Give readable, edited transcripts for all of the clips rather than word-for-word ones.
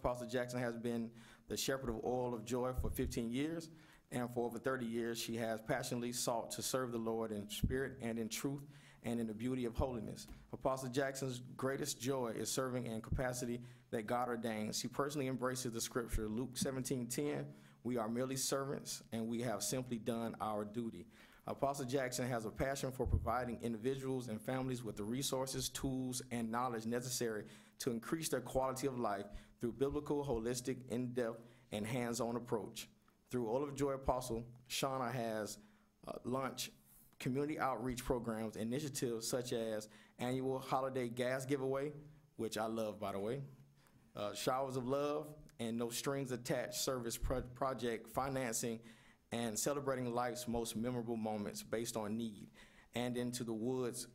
Apostle Jackson has been the shepherd of Oil of Joy for 15 years, and for over 30 years, she has passionately sought to serve the Lord in spirit and in truth and in the beauty of holiness. Apostle Jackson's greatest joy is serving in capacity that God ordains. She personally embraces the scripture, Luke 17:10, we are merely servants and we have simply done our duty. Apostle Jackson has a passion for providing individuals and families with the resources, tools, and knowledge necessary to increase their quality of life through biblical, holistic, in-depth, and hands-on approach. Through Oil of Joy, Apostle Shauna has launched community outreach programs, initiatives such as annual holiday gas giveaway, which I love, by the way, showers of love, and no strings attached service project financing, and celebrating life's most memorable moments based on need. And Into the Woods,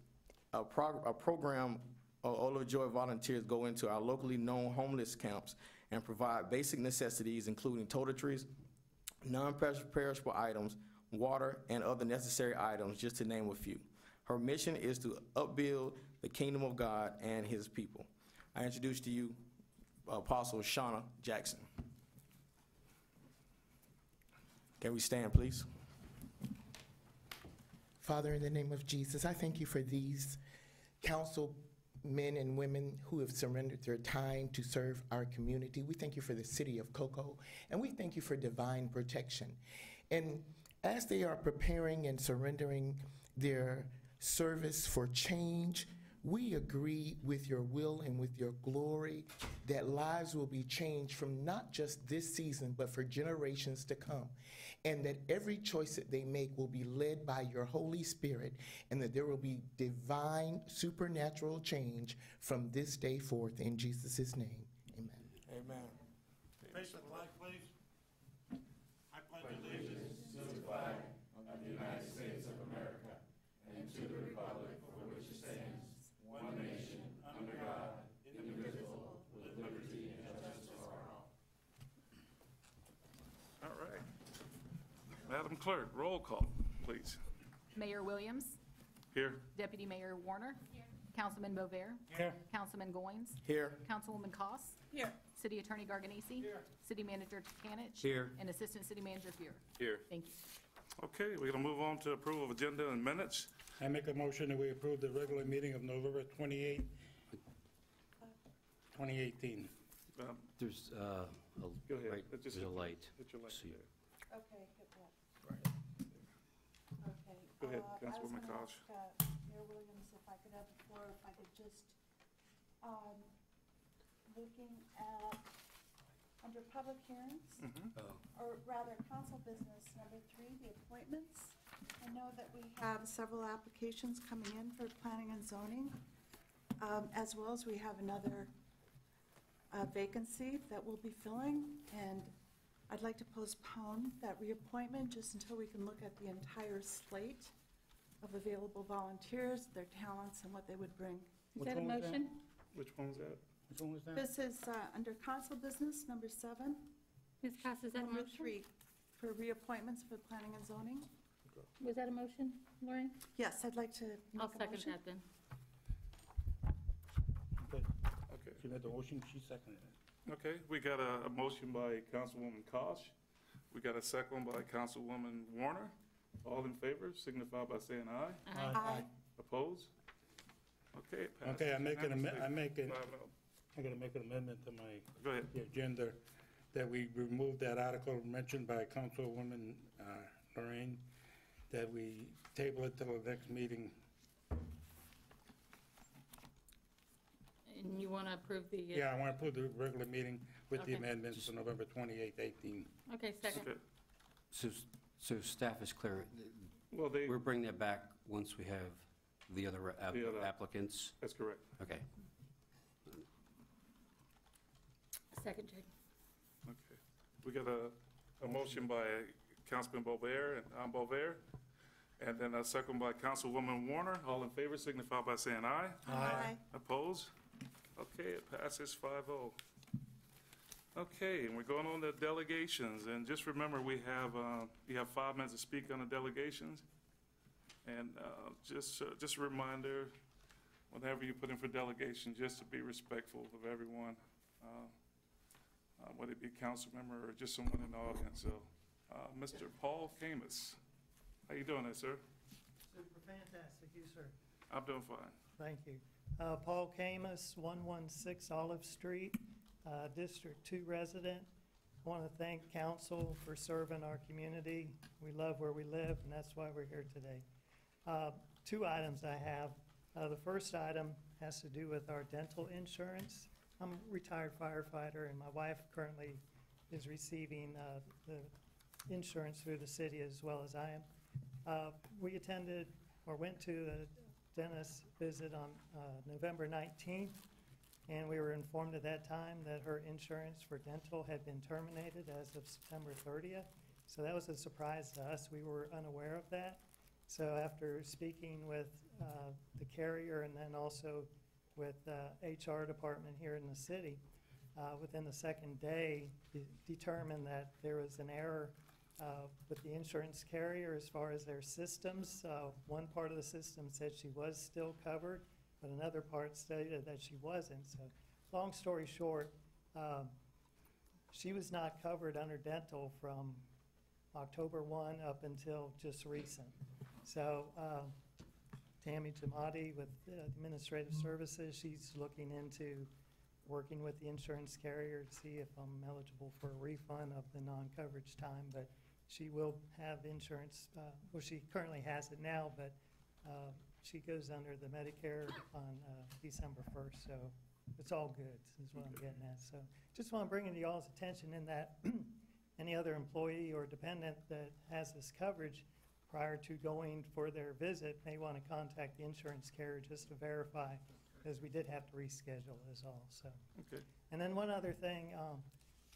a program Oil of Joy volunteers go into our locally known homeless camps and provide basic necessities, including toiletries, non-perishable items, water, and other necessary items, just to name a few. Her mission is to upbuild the kingdom of God and his people. I introduce to you Apostle Shauna Jackson. Can we stand, please? Father, in the name of Jesus, I thank you for these council men and women who have surrendered their time to serve our community. We thank you for the city of Cocoa, and we thank you for divine protection. And as they are preparing and surrendering their service for change, we agree with your will and with your glory that lives will be changed from not just this season, but for generations to come. And that every choice that they make will be led by your Holy Spirit, and that there will be divine, supernatural change from this day forth. In Jesus' name, amen. Amen. Face the flag, please. I pledge allegiance to the flag of the United States of America and to the republic for which it stands, one nation, under God, indivisible, with liberty and justice for all. All right. Madam Clerk, roll call, please. Mayor Williams. Here. Deputy Mayor Warner. Here. Councilman Bovair. Here. Councilman Goins. Here. Councilwoman Koss. Here. City Attorney Garganese. Here. City Manager Canich. Here. And Assistant City Manager Fuhr. Here. Thank you. Okay, we're going to move on to approval of agenda and minutes. I make a motion that we approve the regular meeting of November 28, 2018. There's Go ahead. right, there's a light. Hit your light See. there. Okay, hit that. Okay. Go ahead, I was Councilwoman gonna Kosh. ask, Mayor Williams, if I could have the floor, if I could just, looking at, under public hearings, or rather council business number 3, the appointments. I know that we have several applications coming in for planning and zoning, as well as we have another vacancy that we'll be filling, and I'd like to postpone that reappointment just until we can look at the entire slate of available volunteers, their talents, and what they would bring. Is that a motion? Which one was that? Which one was that? This is under council business, number 7. Ms. Cost, is that a Number motion? 3, for reappointments for planning and zoning. Was that a motion, Lauren? Yes, I'd like to I'll make a second motion. that then. Okay. Okay. She made the motion, she seconded it. Okay, we got a motion by Councilwoman Kosh. We got a second by Councilwoman Warner. All in favor, signify by saying aye. Aye. Opposed? Okay, it passes. Okay, I gotta unanimously. 5-0. make an amendment to Go ahead. the agenda, that we remove that article mentioned by Councilwoman Lorraine, that we table it till the next meeting. And you want to approve the? Yeah, I want to approve the regular meeting with the Okay. amendments for November 28, 18. Okay, second. Okay. So staff is clear. Well, We're bringing that back once we have the other The other- applicants. that's correct. Okay. Second, Jake. Okay. We got a motion by Councilman Bovair, and I'm Bovair, and then a second by Councilwoman Warner. All in favor, signify by saying aye. Aye. Opposed? Okay, it passes 5-0. Okay, and we're going on to delegations, and just remember, we have 5 minutes to speak on the delegations. And just a reminder, whenever you put in for delegation, just to be respectful of everyone. whether it be a council member or just someone in the audience. So, Mr. Paul Camus, how you doing there, sir? Super fantastic, you, sir. I'm doing fine. Thank you. Paul Camus, 116 Olive Street, District 2 resident. I want to thank council for serving our community. We love where we live, and that's why we're here today. Two items I have. The first item has to do with our dental insurance. I'm a retired firefighter, and my wife currently is receiving the insurance through the city as well as I am. We attended or went to a dentist visit on November 19th, and we were informed at that time that her insurance for dental had been terminated as of September 30th. So that was a surprise to us. We were unaware of that. So after speaking with the carrier and then also with HR department here in the city, within the second day, determined that there was an error with the insurance carrier as far as their systems. One part of the system said she was still covered, but another part stated that she wasn't. So long story short, she was not covered under dental from October 1 up until just recent. So Tammy Tamati with Administrative Services, she's looking into working with the insurance carrier to see if I'm eligible for a refund of the non-coverage time, but she will have insurance, well, she currently has it now, but she goes under the Medicare on December 1st, so it's all good, is what I'm getting at. So just want to bring it to y'all's attention in that any other employee or dependent that has this coverage prior to going for their visit may want to contact the insurance carrier just to verify, because we did have to reschedule is all, so. Okay. And then one other thing,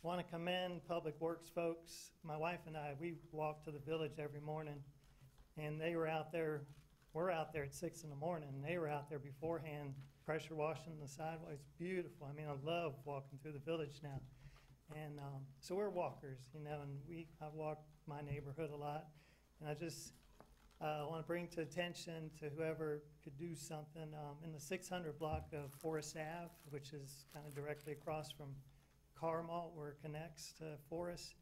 want to commend Public Works folks. My wife and I, we walk to the village every morning, and they were out there, we're out there at 6 in the morning, and they were out there beforehand, pressure washing the sidewalk. It's beautiful. I mean, I love walking through the village now. And so we're walkers, you know, and I walk my neighborhood a lot. And I just want to bring to attention to whoever could do something in the 600 block of Forest Ave, which is kind of directly across from Carmel, where it connects to Forest.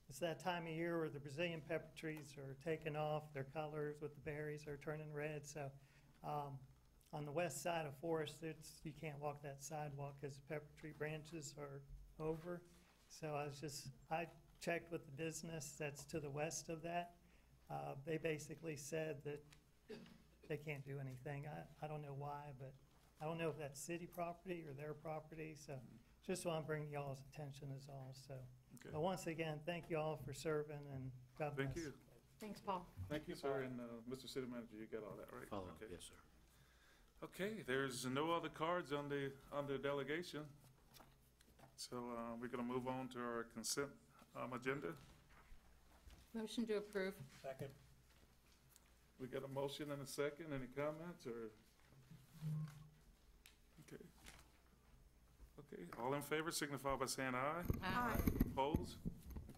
It's that time of year where the Brazilian pepper trees are taking off, their colors with the berries are turning red. So on the west side of Forest, you can't walk that sidewalk because the pepper tree branches are over. So I checked with the business that's to the west of that. They basically said that they can't do anything. I don't know why, but I don't know if that's city property or their property. So just want to bring y'all's attention is all. So Okay. but once again, thank you all for serving, and God bless. Thank you. Thanks, Paul. Thank you, sir. And Mr. City Manager, you got all that, right? Follow up, Okay. yes, sir. Okay, there's no other cards on the delegation. So we're going to move on to our consent agenda. Motion to approve. Second. We got a motion and a second. Any comments or? Okay. Okay, all in favor signify by saying aye. Aye. Opposed?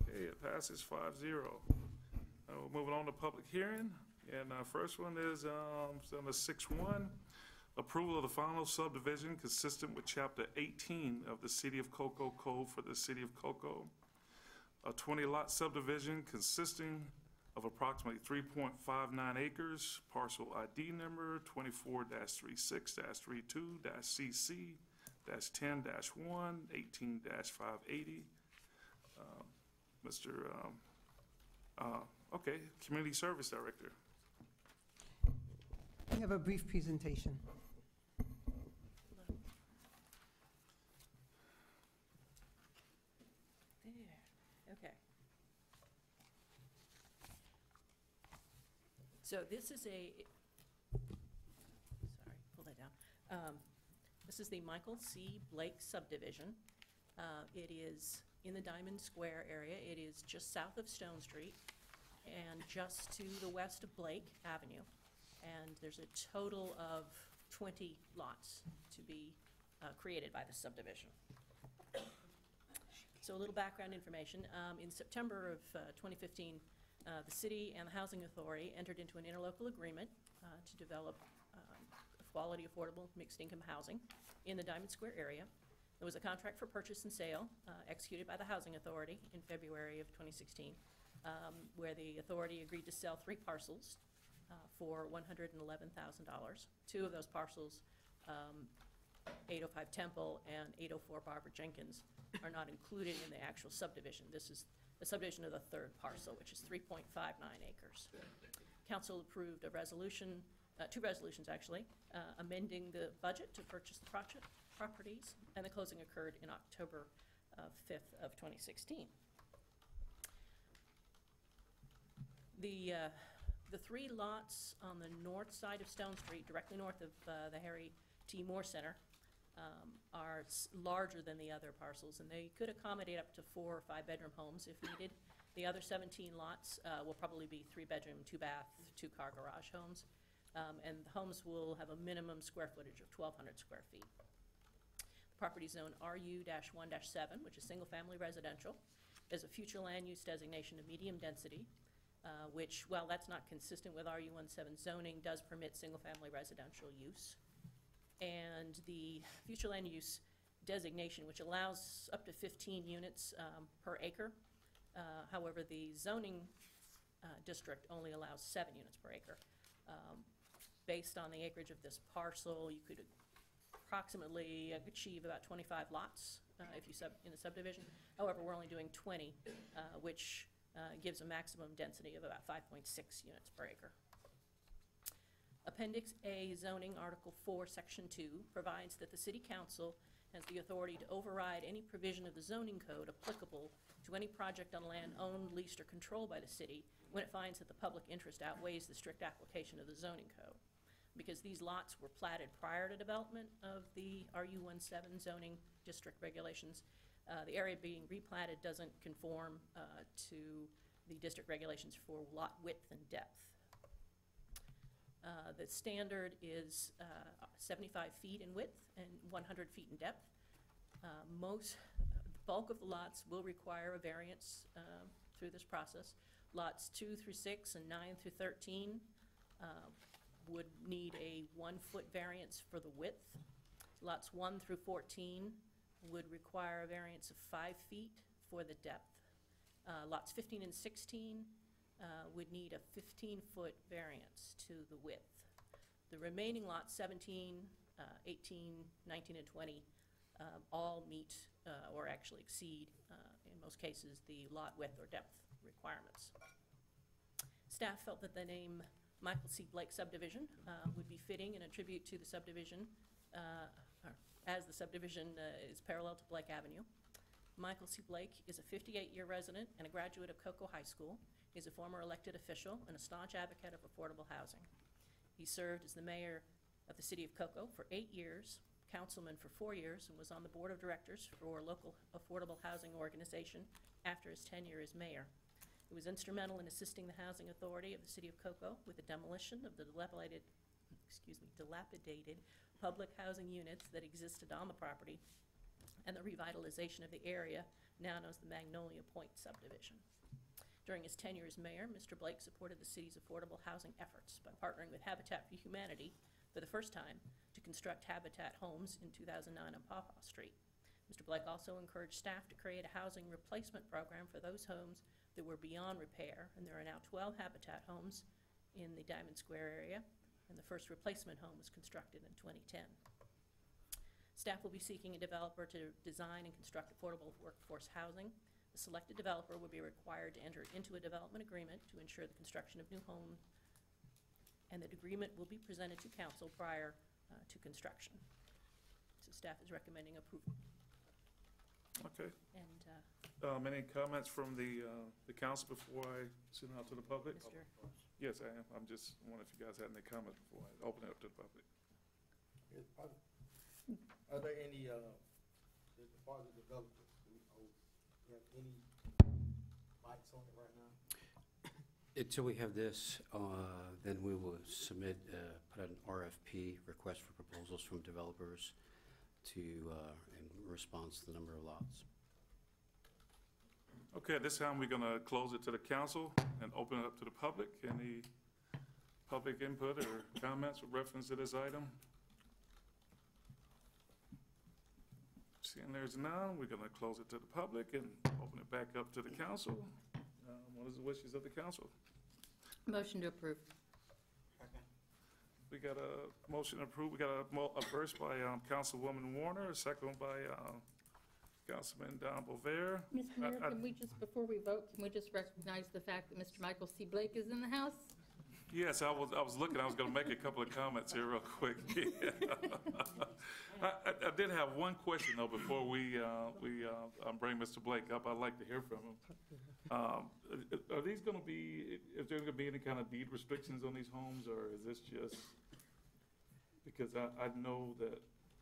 Okay, it passes 5-0. Moving on to public hearing, and first one is number 6-1, approval of the final subdivision consistent with Chapter 18 of the City of Cocoa Code for the City of Cocoa. A 20-lot subdivision consisting of approximately 3.59 acres, parcel ID number 24-36-32-CC-10-1, 18-580. Okay, Community Service Director. We have a brief presentation. There, okay. So this is sorry, pull that down. This is the Michael C. Blake subdivision. It is in the Diamond Square area. It is just south of Stone Street and just to the west of Blake Avenue. And there's a total of 20 lots to be created by the subdivision. So a little background information. In September of 2015, the city and the Housing Authority entered into an interlocal agreement to develop quality, affordable, mixed-income housing in the Diamond Square area. There was a contract for purchase and sale executed by the Housing Authority in February of 2016, where the authority agreed to sell 3 parcels for $111,000. 2 of those parcels, 805 Temple and 804 Barbara Jenkins, are not included in the actual subdivision. This is the subdivision of the 3rd parcel, which is 3.59 acres. Council approved a resolution, 2 resolutions actually, amending the budget to purchase the properties, and the closing occurred in October 5th of 2016. The 3 lots on the north side of Stone Street, directly north of the Harry T. Moore Center, are larger than the other parcels, and they could accommodate up to 4 or 5 bedroom homes if needed. The other 17 lots will probably be 3-bedroom, 2-bath, 2-car garage homes, and the homes will have a minimum square footage of 1,200 square feet. The property zone RU-1-7, which is single-family residential, is a future land use designation of medium density, which, while that's not consistent with RU-17 zoning, does permit single-family residential use. And the future land use designation, which allows up to 15 units per acre. However, the zoning district only allows 7 units per acre. Based on the acreage of this parcel, you could approximately achieve about 25 lots if you in the subdivision. However, we're only doing 20, which gives a maximum density of about 5.6 units per acre. Appendix A zoning, Article 4, Section 2, provides that the City Council has the authority to override any provision of the zoning code applicable to any project on land owned, leased, or controlled by the city when it finds that the public interest outweighs the strict application of the zoning code. Because these lots were platted prior to development of the RU-17 zoning district regulations, the area being replatted doesn't conform to the district regulations for lot width and depth. The standard is 75 feet in width and 100 feet in depth. The bulk of the lots will require a variance through this process. Lots 2 through 6 and 9 through 13 would need a 1-foot variance for the width. Lots 1 through 14 would require a variance of 5 feet for the depth. Lots 15 and 16 would need a 15-foot variance to the width. The remaining lots, 17, 18, 19, and 20, all meet or actually exceed, in most cases, the lot width or depth requirements. Staff felt that the name Michael C. Blake subdivision would be fitting and a tribute to the subdivision, as the subdivision is parallel to Blake Avenue. Michael C. Blake is a 58-year resident and a graduate of Cocoa High School. He's a former elected official and a staunch advocate of affordable housing. He served as the mayor of the city of Cocoa for 8 years, councilman for 4 years, and was on the board of directors for a local affordable housing organization after his tenure as mayor. He was instrumental in assisting the Housing Authority of the city of Cocoa with the demolition of the dilapidated public housing units that existed on the property and the revitalization of the area now known as the Magnolia Point subdivision. During his tenure as mayor, Mr. Blake supported the city's affordable housing efforts by partnering with Habitat for Humanity for the first time to construct Habitat homes in 2009 on Pawpaw Street. Mr. Blake also encouraged staff to create a housing replacement program for those homes that were beyond repair, and there are now 12 Habitat homes in the Diamond Square area, and the first replacement home was constructed in 2010. Staff will be seeking a developer to design and construct affordable workforce housing. The selected developer will be required to enter into a development agreement to ensure the construction of new homes, and that agreement will be presented to council prior to construction. So staff is recommending approval. Okay. And Any comments from the council before I send it out to the public? Mr. Yes, I am. I'm just wondering if you guys had any comments before I open it up to the public. Are there any, as far as the developers, do you have any bites on it right now? Until we have this, then we will submit, put out an RFP, request for proposals from developers to, in response to the number of lots. Okay, at this time, we're going to close it to the council and open it up to the public. Any public input or comments with reference to this item? Seeing there's none, we're going to close it to the public and open it back up to the council. What is the wishes of the council? Motion to approve. We got a motion approved. We got a first by Councilwoman Warner, a second one by Councilman Don Bover. Mr. Mayor, can we just, before we vote, can we just recognize the fact that Mr. Michael C. Blake is in the house? Yes, I was looking, I was going to make a couple of comments here real quick. I did have one question, though, before we bring Mr. Blake up. I'd like to hear from him. Are these going to be, is there going to be any kind of deed restrictions on these homes, or is this just, because I know that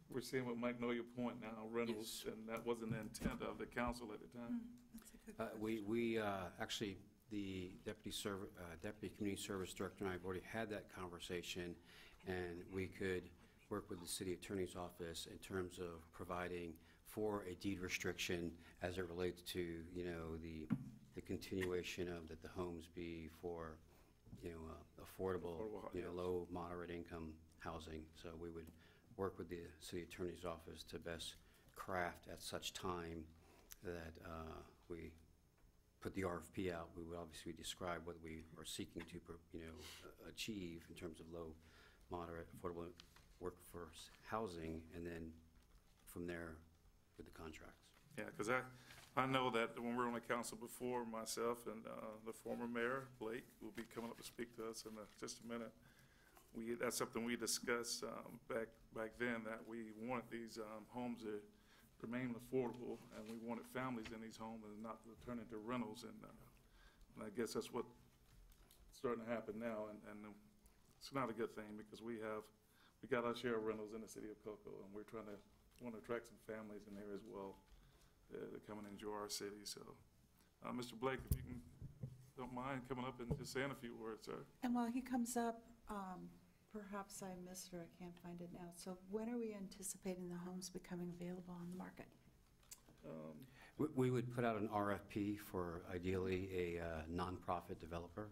we're seeing with Magnolia Point now, rentals, Yes. and that wasn't the intent of the council at the time. That's a good We actually, the Deputy Community Service Director and I have already had that conversation, and we could work with the City Attorney's Office in terms of providing for a deed restriction as it relates to, you know, the continuation of that the homes be for, you know, affordable, you know, low, moderate income housing. So we would work with the City Attorney's Office to best craft at such time that we put the RFP out. We would obviously describe what we are seeking to, you know, achieve in terms of low, moderate, affordable workforce housing, and then from there with the contracts. Yeah, because I know that when we were on the council before, myself and the former mayor, Blake, will be coming up to speak to us in just a minute. That's something we discussed back then, that we wanted these homes to remain affordable, and we wanted families in these homes and not to turn into rentals. And I guess that's what's starting to happen now, and it's not a good thing, because we got our share of rentals in the city of Cocoa, and we're want to attract some families in there as well to come and enjoy our city. So, Mr. Blake, if you don't mind coming up and just saying a few words, sir. And while he comes up, perhaps I missed it or I can't find it now. So when are we anticipating the homes becoming available on the market? We would put out an RFP for ideally a nonprofit developer.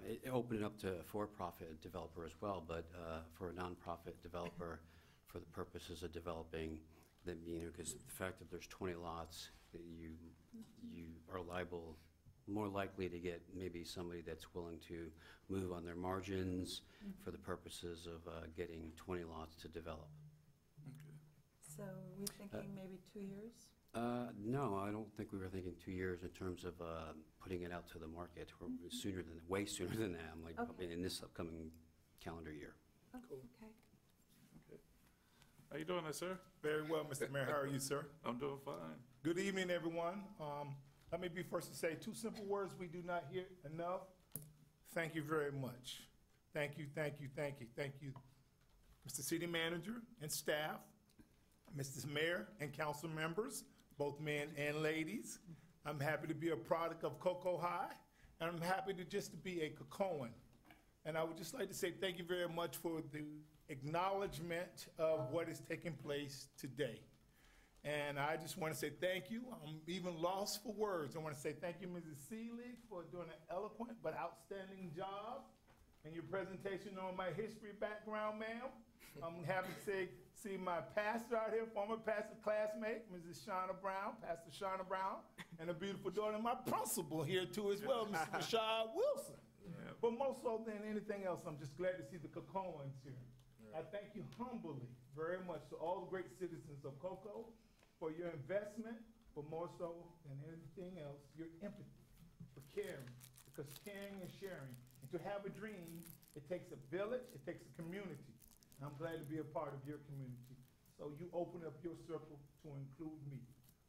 It opened it up to a for-profit developer as well, but for a nonprofit developer, for the purposes of developing them, you know, because the fact that there's 20 lots, that you are liable, more likely to get maybe somebody that's willing to move on their margins for the purposes of getting 20 lots to develop. So are we thinking maybe 2 years? No, I don't think we were thinking 2 years in terms of putting it out to the market, or way sooner than that. I'm like, Okay. probably in this upcoming calendar year. Oh, Cool. okay. How you doing there, sir? Very well, Mr. Mayor. How are you, sir? I'm doing fine. Good evening, everyone. Let me be first to say two simple words we do not hear enough. Thank you very much. Thank you, thank you, thank you, thank you, Mr. City Manager and staff, Mr. Mayor and council members, both men and ladies. I'm happy to be a product of Cocoa High, and I'm happy to just to be a Cocoan. And I would just like to say thank you very much for the acknowledgement of what is taking place today. And I just want to say thank you. I'm even lost for words. I want to say thank you, Mrs. Seelig, for doing an eloquent but outstanding job in your presentation on my history background, ma'am. I'm happy to see my pastor out here, former pastor classmate, Mrs. Shauna Brown, Pastor Shauna Brown, and a beautiful daughter, my principal here too as well, Mr. Rashad Wilson. Yeah. But more so than anything else, I'm just glad to see the Cocoans here. I thank you humbly very much to all the great citizens of Cocoa for your investment, but more so than anything else, your empathy for caring, because caring and sharing. And to have a dream, it takes a village, it takes a community. And I'm glad to be a part of your community. So you open up your circle to include me.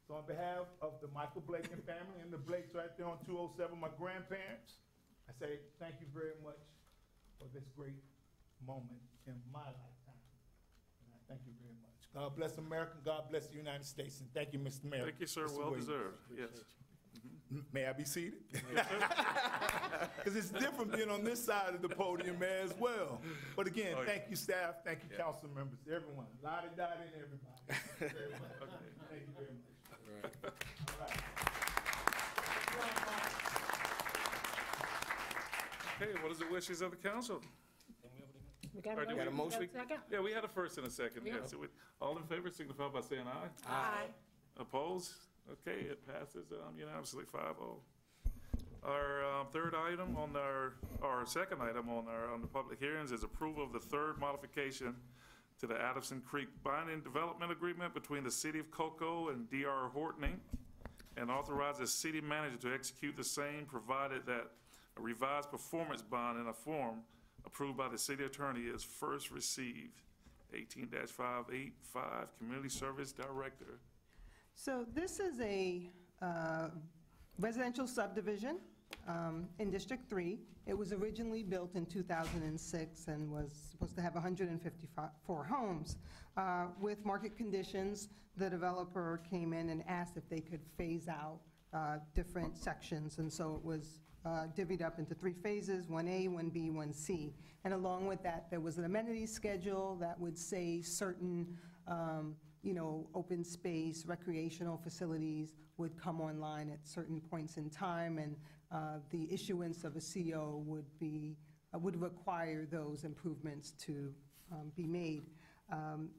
So on behalf of the Michael Blake and family and the Blakes right there on 207, my grandparents, I say thank you very much for this great moment in my lifetime. And I thank you very much. God bless America, God bless the United States, and thank you, Mr. Mayor. Thank you, sir. Mr. Well Williams. deserved. Yes. May I be seated? Because it's different being on this side of the podium as well. But again, thank you, staff, thank you, council members, everyone, lottie-dottie and everybody. Thank you very much. Thank you very much. All right. Okay, what is the wishes of the council? got All right, a do we- motion, motion? second? Yeah, we had a first and a second, Yeah. yeah. So all in favor signify by saying aye. Aye. Opposed? Okay, it passes unanimously, 5-0. Our third item on our second item on the public hearings is approval of the third modification to the Adamson Creek Binding Development Agreement between the City of Cocoa and D.R. Horton, Inc., and authorizes city manager to execute the same, provided that a revised performance bond in a form approved by the city attorney is first received. 18-585, Community Service Director. So this is a residential subdivision in District 3. It was originally built in 2006 and was supposed to have 154 homes. With market conditions, the developer came in and asked if they could phase out different sections, and so it was divvied up into 3 phases, 1A, 1B, 1C. And along with that, there was an amenity schedule that would say certain open space, recreational facilities would come online at certain points in time, and the issuance of a CO would require those improvements to be made.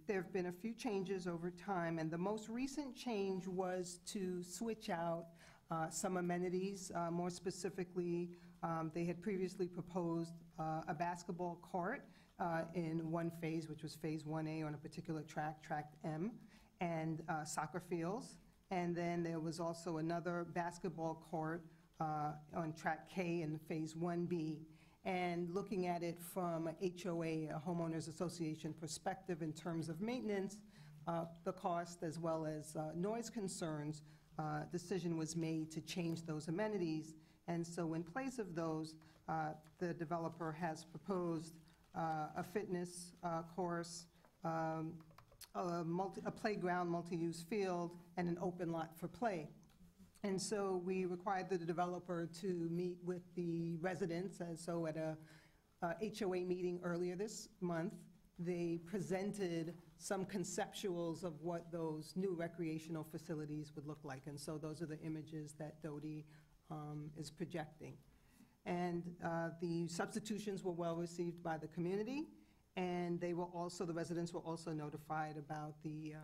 There have been a few changes over time, and the most recent change was to switch out some amenities. More specifically, they had previously proposed a basketball court in one phase, which was Phase 1A on a particular track, Track M, and soccer fields. And then there was also another basketball court on Track K in Phase 1B. And looking at it from a HOA, a homeowners association perspective in terms of maintenance, the cost as well as noise concerns, decision was made to change those amenities. And so in place of those, the developer has proposed a fitness course, a playground, multi-use field, and an open lot for play. And so we required the developer to meet with the residents, and so at a HOA meeting earlier this month, they presented some conceptuals of what those new recreational facilities would look like. And so those are the images that Dodie is projecting. And the substitutions were well received by the community, and they were also, the residents were also notified about the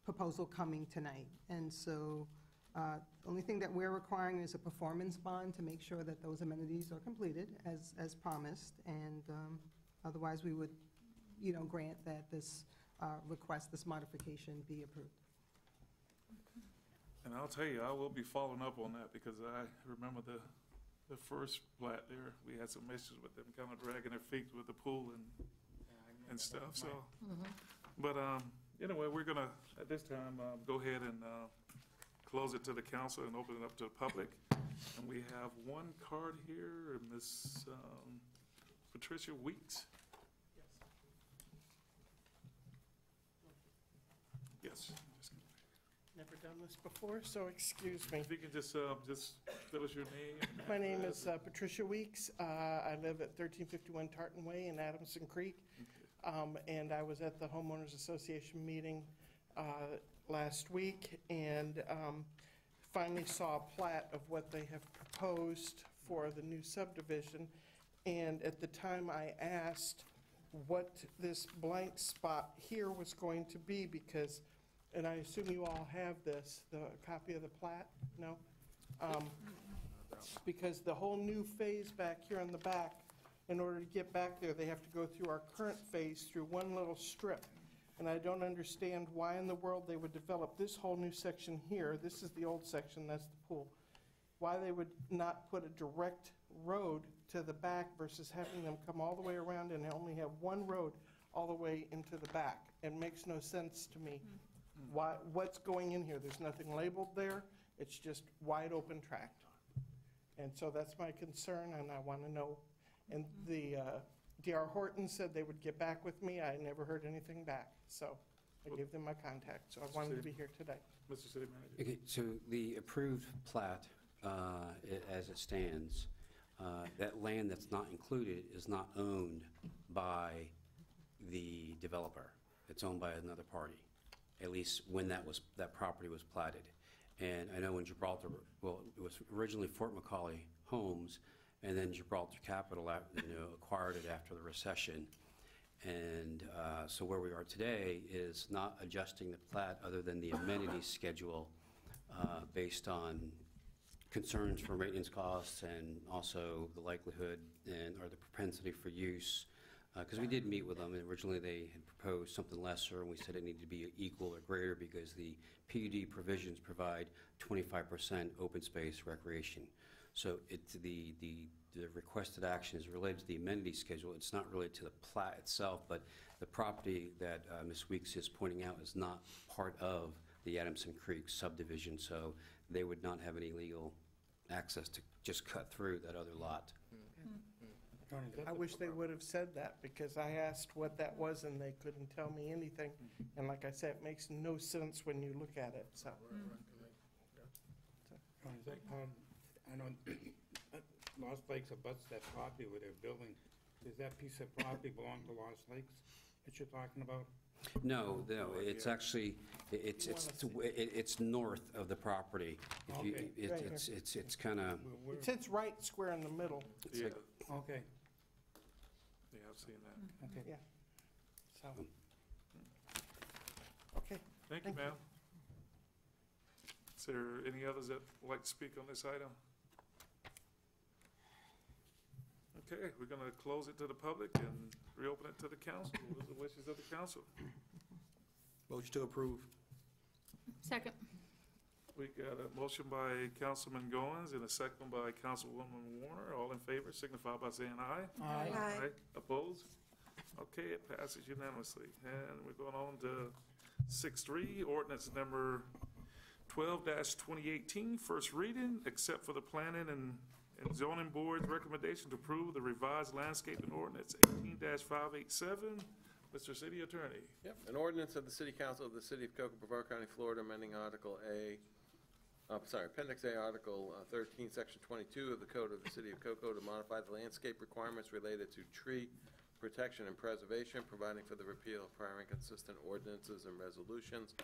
proposal coming tonight. And so the only thing that we're requiring is a performance bond to make sure that those amenities are completed as promised, and otherwise we would, grant that this request, this modification be approved. And I'll tell you, I will be following up on that, because I remember the first plat there, we had some issues with them kind of dragging their feet with the pool and stuff, so. But anyway, we're gonna, at this time, go ahead and close it to the council and open it up to the public. And we have one card here, Miss Patricia Weeks. Yes. Never done this before, so excuse me. If you can just tell us your name. My name is Patricia Weeks. I live at 1351 Tartan Way in Adamson Creek. And I was at the Homeowners Association meeting last week, and finally saw a plat of what they have proposed for the new subdivision. And at the time I asked what this blank spot here was going to be, because, and I assume you all have this, the copy of the plat? No? Because the whole new phase back here on the back, in order to get back there, they have to go through our current phase through one little strip. And I don't understand why in the world they would develop this whole new section here. This is the old section, that's the pool. Why they would not put a direct road to the back versus having them come all the way around and only have one road all the way into the back. It makes no sense to me. What's going in here? There's nothing labeled there. It's just wide open tract. And so that's my concern, and I want to know. And the D.R. Horton said they would get back with me. I never heard anything back, so I gave them my contact. So I wanted to be here today. Mr. City Manager. Okay, so the approved plat, as it stands, that land that's not included is not owned by the developer. It's owned by another party, at least when that property was platted. And I know in Gibraltar, well, it was originally Fort Macaulay Homes, and then Gibraltar Capital acquired it after the recession. And so where we are today is not adjusting the plat other than the amenity schedule based on concerns for maintenance costs and also the likelihood or the propensity for use. Because we did meet with them, and originally they had proposed something lesser, and we said it needed to be equal or greater because the PUD provisions provide 25% open space recreation. So the requested action is related to the amenity schedule. It's not related to the plat itself, but the property that Ms. Weeks is pointing out is not part of the Adamson Creek subdivision, so they would not have any legal access to just cut through that other lot. I wish they would have said that, because I asked what that was and they couldn't tell me anything. And like I said, it makes no sense when you look at it, so. I know Lost Lakes abuts that property where they're building. Does that piece of property belong to Lost Lakes that you're talking about? No, it's actually, it's north of the property. If you, Okay. it's kind of, It sits right square in the middle, Yeah, Okay. yeah, I've seen that. Okay. yeah. So, okay. Thank you, Thank you. ma'am. Is there any others that would like to speak on this item? Okay, we're going to close it to the public and reopen it to the council. What are the wishes of the council? Motion to approve. Second. We got a motion by Councilman Goins and a second by Councilwoman Warner. All in favor signify by saying aye. Aye. Opposed? Okay, it passes unanimously. And we're going on to 6.3, ordinance number 12-2018, first reading, except for the planning and zoning board's recommendation to approve the revised landscaping ordinance 18-587. Mr. City Attorney. Yep, an ordinance of the City Council of the City of Cocoa, Brevard County, Florida, amending Appendix A, Article 13, Section 22 of the Code of the City of Cocoa to modify the landscape requirements related to tree protection and preservation, providing for the repeal of prior inconsistent ordinances and resolutions,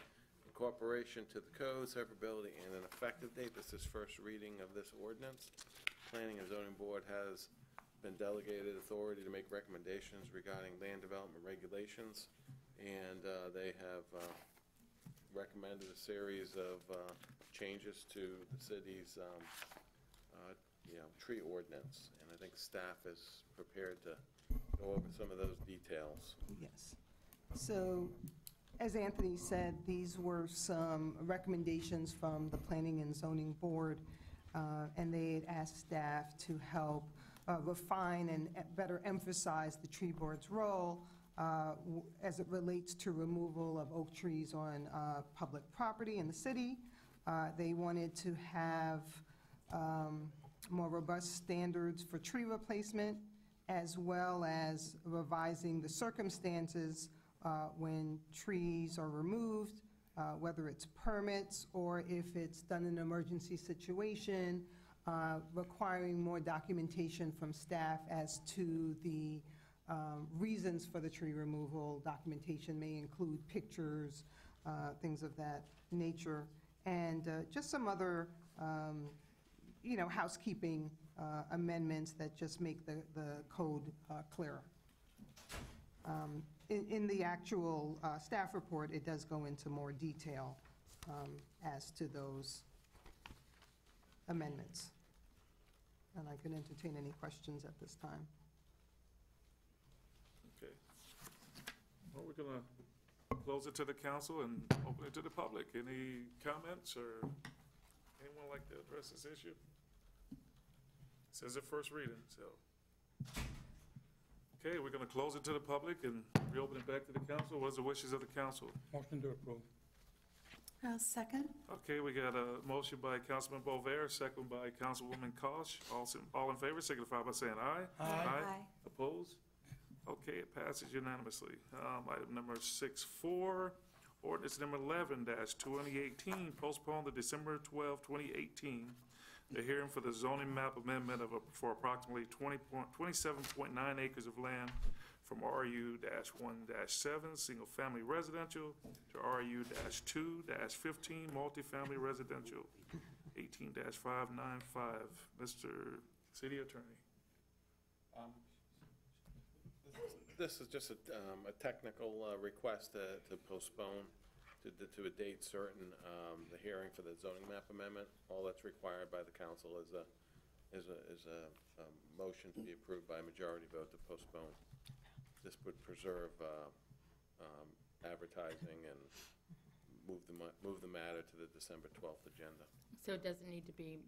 incorporation to the code, severability, and an effective date. This is first reading of this ordinance. Planning and Zoning Board has been delegated authority to make recommendations regarding land development regulations, and they have recommended a series of changes to the city's tree ordinance, and I think staff is prepared to go over some of those details. Yes. So, as Anthony said, these were some recommendations from the Planning and Zoning Board, and they had asked staff to help refine and better emphasize the tree board's role as it relates to removal of oak trees on public property in the city. They wanted to have more robust standards for tree replacement, as well as revising the circumstances when trees are removed, whether it's permits or if it's done in an emergency situation, requiring more documentation from staff as to the reasons for the tree removal. Documentation may include pictures, things of that nature, and just some other, housekeeping amendments that just make the code clearer. In the actual staff report, it does go into more detail as to those amendments. And I can entertain any questions at this time. Okay. Well, we're going to close it to the council and open it to the public. Any comments or anyone like to address this issue? It says it first reading, so. Okay, we're going to close it to the public and reopen it back to the council. What is the wishes of the council? Motion to approve. Second? Okay, we got a motion by Councilman Bover, second by Councilwoman Kosh. All in favor signify by saying aye. Aye. Opposed? Okay, it passes unanimously. Item number 6.4, ordinance number 11-2018, postpone the December 12, 2018, the hearing for the zoning map amendment for approximately 27.9 acres of land from RU-1-7, single-family residential, to RU-2-15, multifamily residential, 18-595. Mr. City Attorney. This is just a technical request to postpone to a date certain the hearing for the zoning map amendment. All that's required by the council is a motion to be approved by a majority vote to postpone. This would preserve advertising and move the matter to the December 12th agenda. So it doesn't need to be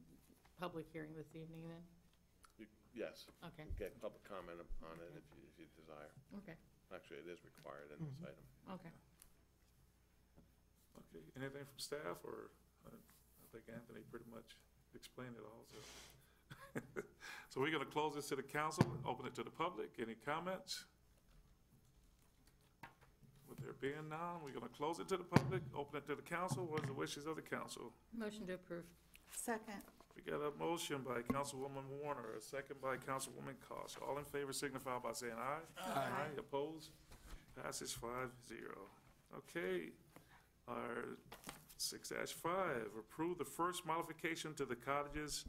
public hearing this evening then? Yes. Okay. You can get public comment on it if you desire. Okay, Actually, it is required in this item. okay. Okay, anything from staff, or I think Anthony pretty much explained it all, so. So we're gonna close this to the council, open it to the public. Any comments? With there being none, we're gonna close it to the public, open it to the council. What is the wishes of the council? Motion to approve. Second. We got a motion by Councilwoman Warner, a second by Councilwoman Cost. All in favor signify by saying aye. Aye. Opposed? Passes 5-0. Okay, our 6-5, approve the first modification to the cottages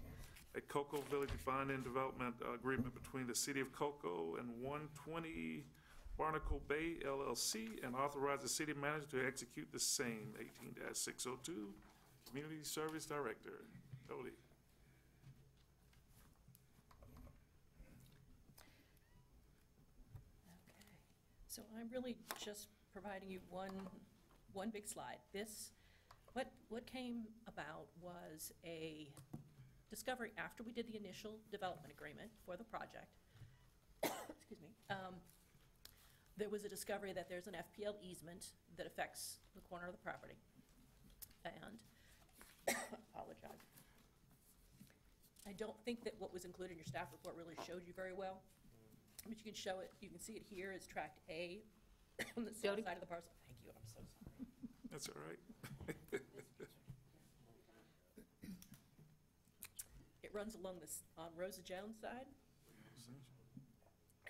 at Cocoa Village Binding Development Agreement between the City of Cocoa and 120 Barnacle Bay LLC, and authorize the city manager to execute the same. 18-602, Community Service Director. Cody. Okay, so I'm really just providing you one big slide. What came about was a discovery after we did the initial development agreement for the project. Excuse me. There was a discovery that there's an FPL easement that affects the corner of the property. And, apologize. I don't think that what was included in your staff report really showed you very well. But you can show it, you can see it here is tract A on the south side of the parcel. Thank you, I'm so sorry. That's all right. It runs along on Rosa Jones side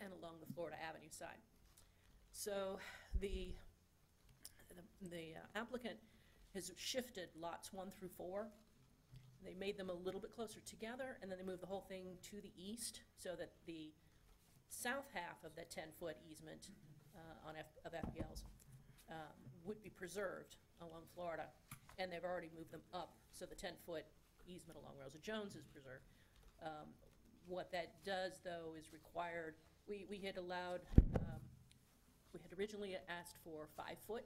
and along the Florida Avenue side. So the applicant has shifted lots 1 through 4. They made them a little bit closer together, and then they moved the whole thing to the east so that the south half of that 10-foot easement of FPLs would be preserved along Florida, and they've already moved them up, so the 10-foot easement along Rosa Jones is preserved. What that does, though, is required, we had allowed, we had originally asked for 5-foot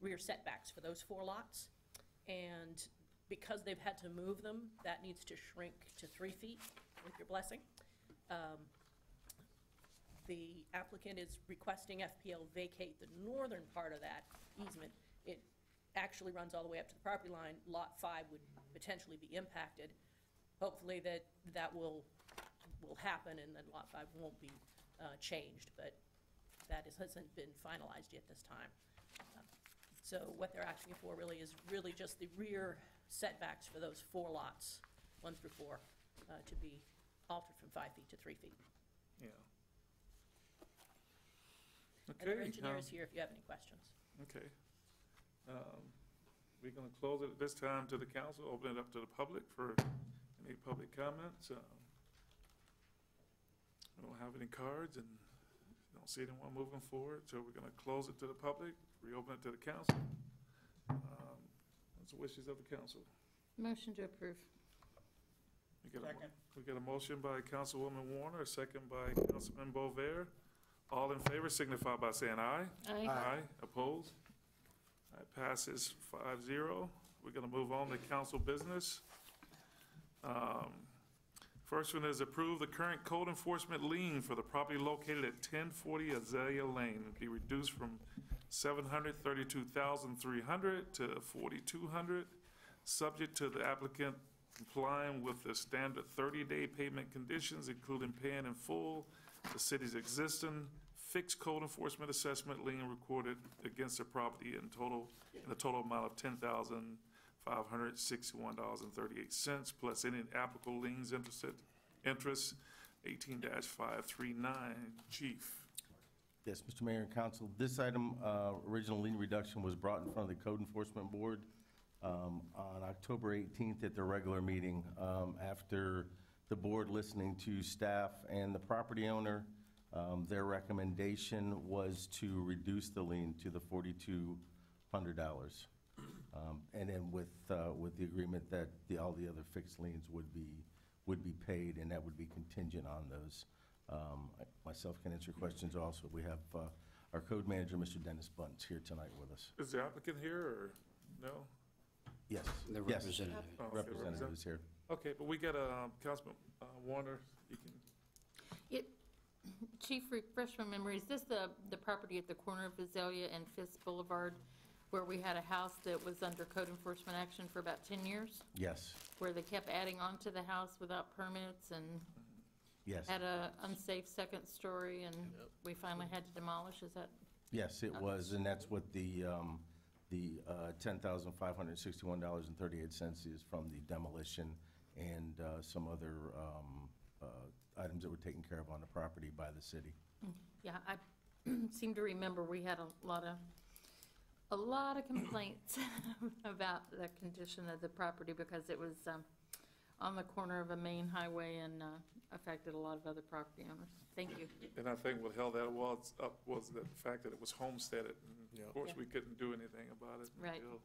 rear setbacks for those 4 lots, and because they've had to move them, that needs to shrink to 3 feet with your blessing. The applicant is requesting FPL vacate the northern part of that easement. It actually runs all the way up to the property line. Lot 5 would potentially be impacted. Hopefully that will happen, and then Lot 5 won't be changed, but that hasn't been finalized yet this time. So what they're asking for really is just the rear setbacks for those 4 lots, 1 through 4, to be altered from 5 feet to 3 feet. Yeah. And their Okay. engineer is here if you have any questions. Okay. We're going to close it at this time to the council, open it up to the public for any public comments. We don't have any cards and don't see anyone moving forward, so we're going to close it to the public, reopen it to the council. What's the wishes of the council? Motion to approve. We got a motion by Councilwoman Warner, a second by Councilman Bover. All in favor signify by saying aye. Aye. Aye. Opposed? That passes 5-0. We're going to move on to council business. First one is approve the current code enforcement lien for the property located at 1040 Azalea Lane. Be reduced from $732,300 to $4,200, subject to the applicant complying with the standard 30-day payment conditions, including paying in full the city's existing fixed code enforcement assessment lien recorded against the property in a total amount of $10,561.38, plus any applicable liens interest 18-539. Chief. Yes, Mr. Mayor and Council, this item, original lien reduction was brought in front of the Code Enforcement Board on October 18th at their regular meeting, after the board listening to staff and the property owner, Their recommendation was to reduce the lien to the $4,200. And then with the agreement that all the other fixed liens would be paid, and that would be contingent on those. Myself can answer questions also. We have our code manager, Mr. Dennis Bunce, here tonight with us. Is the applicant here, or no? Yes. The Yes. representative. Oh, okay, Representative is here. Okay, but we got Councilman Warner, you can, Chief, refresh my memory, is this the property at the corner of Azalea and Fisk Boulevard where we had a house that was under code enforcement action for about 10 years? Yes, Where they kept adding on to the house without permits and yes. had a unsafe second story, and we finally had to demolish, is that? Yes, it was, and that's what the $10,561.38 is from the demolition and some other items that were taken care of on the property by the city. Yeah, I seem to remember we had a lot of complaints about the condition of the property because it was on the corner of a main highway and affected a lot of other property owners. Thank you. and I think what held that was up was the fact that it was homesteaded. And of course, Yeah. we couldn't do anything about it Right. until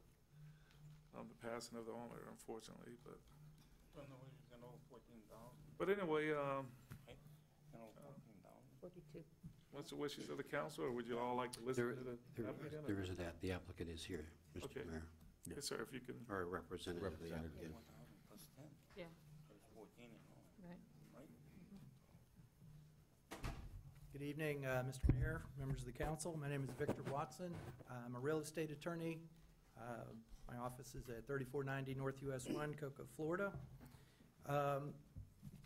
the passing of the owner, unfortunately, but. But anyway, 42. what's the wishes of the council, or would you all like to listen to the applicant? There is that. The applicant is here, Mr. Okay. Mayor, Yes, sir, if you can. or a representative of the Representative. applicant. Yeah. Right. Good evening, Mr. Mayor, members of the council. My name is Victor Watson. I'm a real estate attorney. My office is at 3490 North US 1, Cocoa, Florida.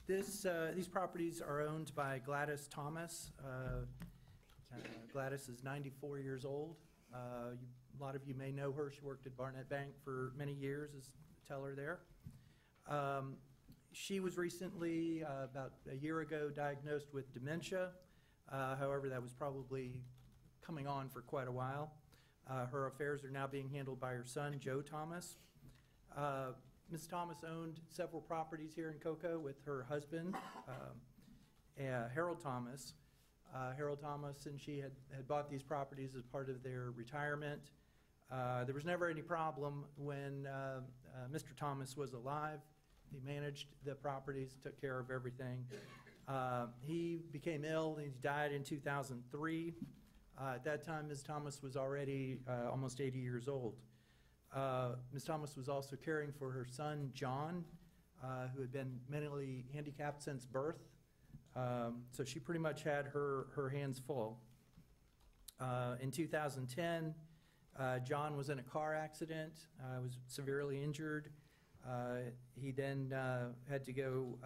These properties are owned by Gladys Thomas. Gladys is 94 years old. A lot of you may know her. She worked at Barnett Bank for many years as a teller there. She was recently, about a year ago, diagnosed with dementia. However, that was probably coming on for quite a while. Her affairs are now being handled by her son, Joe Thomas. Ms. Thomas owned several properties here in Cocoa with her husband, Harold Thomas. Harold Thomas and she had bought these properties as part of their retirement. There was never any problem when Mr. Thomas was alive. He managed the properties, took care of everything. He became ill and he died in 2003. At that time, Ms. Thomas was already almost 80 years old. Ms. Thomas was also caring for her son, John, who had been mentally handicapped since birth. So she pretty much had her hands full. In 2010, John was in a car accident, was severely injured. He then had to go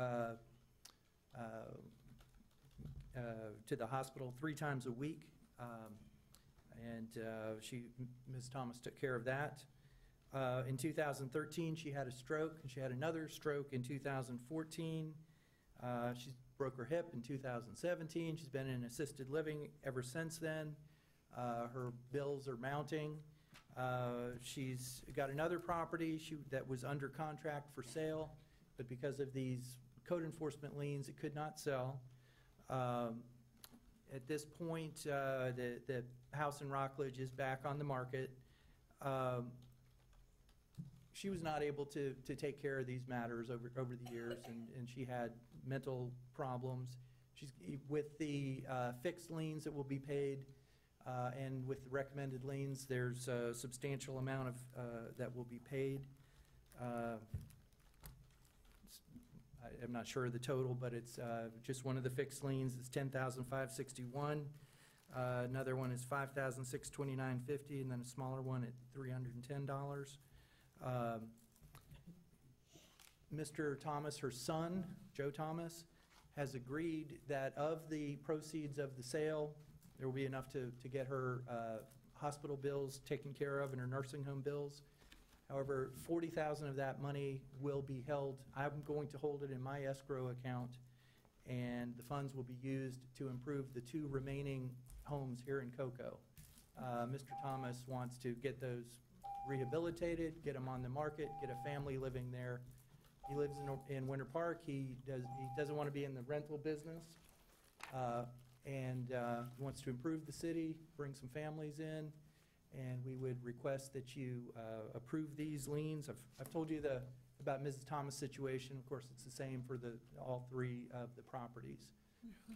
to the hospital 3 times a week, and Ms. Thomas took care of that. In 2013, she had a stroke, and she had another stroke in 2014. She broke her hip in 2017. She's been in assisted living ever since then. Her bills are mounting. She's got another property that was under contract for sale, but because of these code enforcement liens, it could not sell. At this point, the house in Rockledge is back on the market. She was not able to take care of these matters over the years, and she had mental problems. With the fixed liens that will be paid, and with the recommended liens, there's a substantial amount of that will be paid. I'm not sure of the total, but it's just one of the fixed liens is $10,561. Another one is $5,629.50, and then a smaller one at $310. Mr. Thomas, her son, Joe Thomas, has agreed that of the proceeds of the sale, there will be enough to get her hospital bills taken care of and her nursing home bills. However, $40,000 of that money will be held. I'm going to hold it in my escrow account, and the funds will be used to improve the 2 remaining homes here in Cocoa. Mr. Thomas wants to get those rehabilitated, get them on the market, get a family living there. He lives in Winter Park. He doesn't want to be in the rental business. and he wants to improve the city, bring some families in, and we would request that you approve these liens. I've told you about Mrs. Thomas' situation. Of course, it's the same for all three of the properties.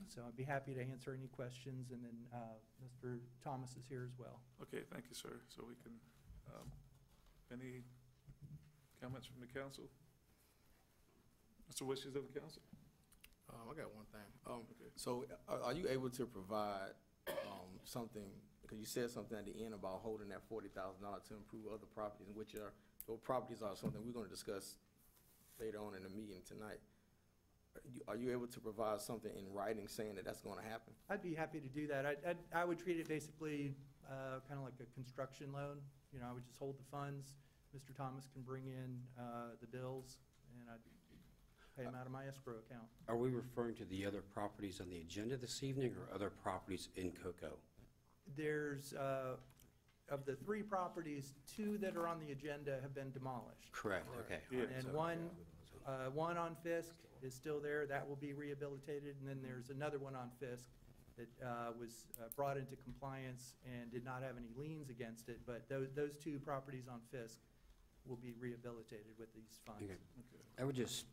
So I'd be happy to answer any questions, and then Mr. Thomas is here as well. Okay, thank you, sir. So we can, any comments from the council? What's the wishes of the council? I got one thing. Okay. So are you able to provide something, because you said something at the end about holding that $40,000 to improve other properties, which those properties are something we're going to discuss later on in the meeting tonight. Are you able to provide something in writing saying that that's going to happen? I'd be happy to do that. I would treat it basically kind of like a construction loan. You know, I would just hold the funds. Mr. Thomas can bring in the bills, and I'd pay them out of my escrow account. Are we referring to the other properties on the agenda this evening or other properties in Cocoa? There's, of the three properties, 2 that are on the agenda have been demolished. Correct, okay. Yeah. And one on Fisk is still there, that will be rehabilitated, and then there's another one on Fisk that was brought into compliance and did not have any liens against it, but those 2 properties on Fisk will be rehabilitated with these funds. Okay. I would just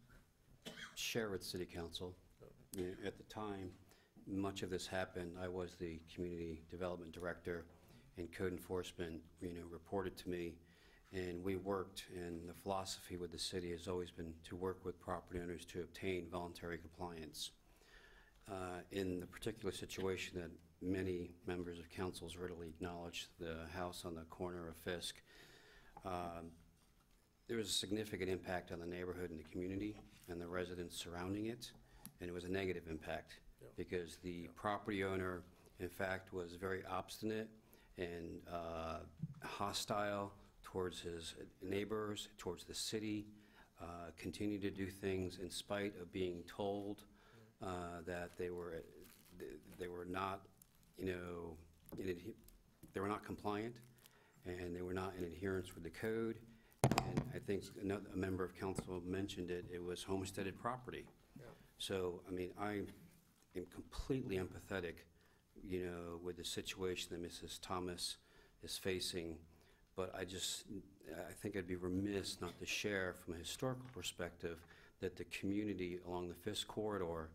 share with City Council, you know, at the time much of this happened, I was the Community Development Director, and Code Enforcement, you know, reported to me, and we worked, and the philosophy with the city has always been to work with property owners to obtain voluntary compliance. In the particular situation that many members of council has readily acknowledged, the house on the corner of Fisk, there was a significant impact on the neighborhood and the community and the residents surrounding it, and it was a negative impact because the property owner, in fact, was very obstinate and hostile towards his neighbors, towards the city, continued to do things in spite of being told that they were not, you know, they were not compliant, and they were not in adherence with the code. And I think a member of council mentioned it, it was homesteaded property. Yeah. So, I mean, I am completely empathetic, you know, with the situation that Mrs. Thomas is facing, but I think I'd be remiss not to share from a historical perspective that the community along the Fisk corridor,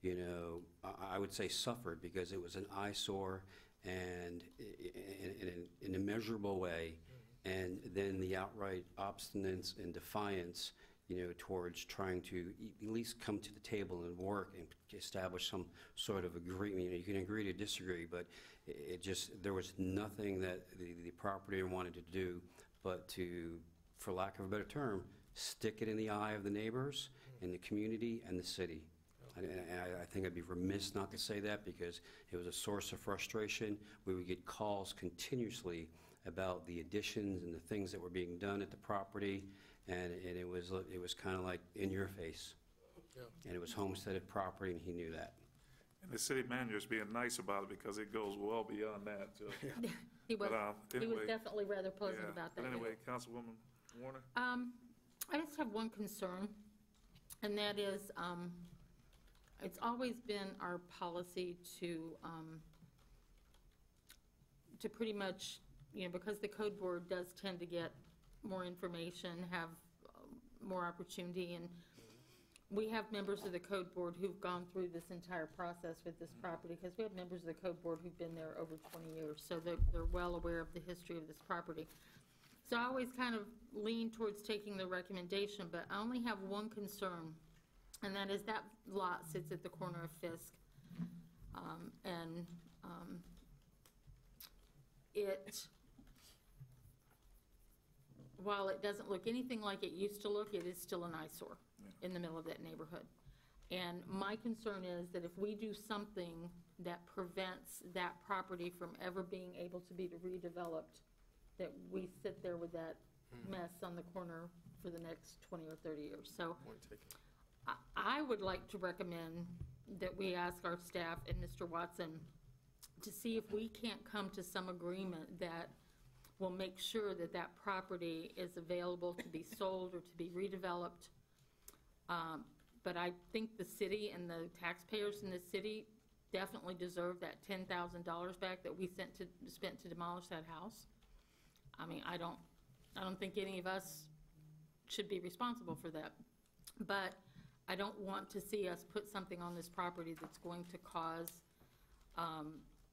you know, I would say suffered because it was an eyesore and in an immeasurable way. And then the outright obstinance and defiance, you know, towards trying to at least come to the table and work and establish some sort of agreement. You know, you can agree to disagree, but there was nothing that the property owner wanted to do but to, for lack of a better term, stick it in the eye of the neighbors and the community and the city. And I think I'd be remiss not to say that because it was a source of frustration. We would get calls continuously about the additions and the things that were being done at the property, and it was kind of like in your face. Yeah. And it was homesteaded property, and he knew that. And the city manager's being nice about it because it goes well beyond that. So. He was, But, he was anyway, definitely rather pleasant yeah. about that. But anyway, Councilwoman Warner? I just have one concern, and that is, it's always been our policy to pretty much, you know, because the code board does tend to get more information, have more opportunity, and we have members of the code board who've gone through this entire process with this property, because we have members of the code board who've been there over 20 years, so they're well aware of the history of this property. So I always kind of lean towards taking the recommendation, but I only have one concern, and that is that lot sits at the corner of Fisk. While it doesn't look anything like it used to look, it is still an eyesore in the middle of that neighborhood. And my concern is that if we do something that prevents that property from ever being able to be redeveloped, that we sit there with that mess on the corner for the next 20 or 30 years. So I would like to recommend that we ask our staff and Mr. Watson to see if we can't come to some agreement that will make sure that that property is available to be sold or to be redeveloped. But I think the city and the taxpayers in the city definitely deserve that $10,000 back that we spent to demolish that house. I mean, I don't think any of us should be responsible for that. But I don't want to see us put something on this property that's going to cause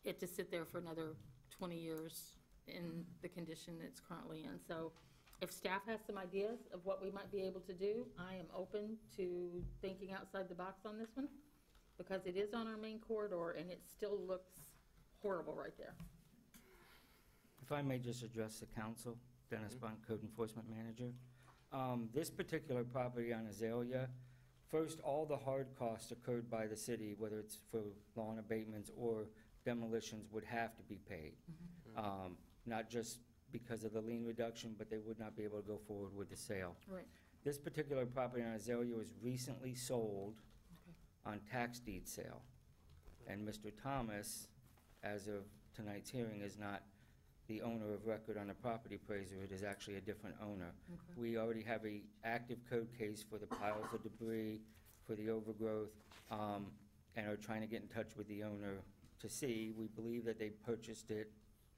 it to sit there for another 20 years in the condition it's currently in. So if staff has some ideas of what we might be able to do, I am open to thinking outside the box on this one, because it is on our main corridor and it still looks horrible right there. If I may just address the council, Dennis Bond, Code Enforcement Manager. This particular property on Azalea, first, all the hard costs occurred by the city, whether it's for lawn abatements or demolitions, would have to be paid. Not just because of the lien reduction, but they would not be able to go forward with the sale. Right. This particular property on Azalea was recently sold on tax deed sale. And Mr. Thomas, as of tonight's hearing, is not the owner of record on the property appraiser. It is actually a different owner. We already have a active code case for the piles of debris, for the overgrowth, and are trying to get in touch with the owner to see. We believe that they purchased it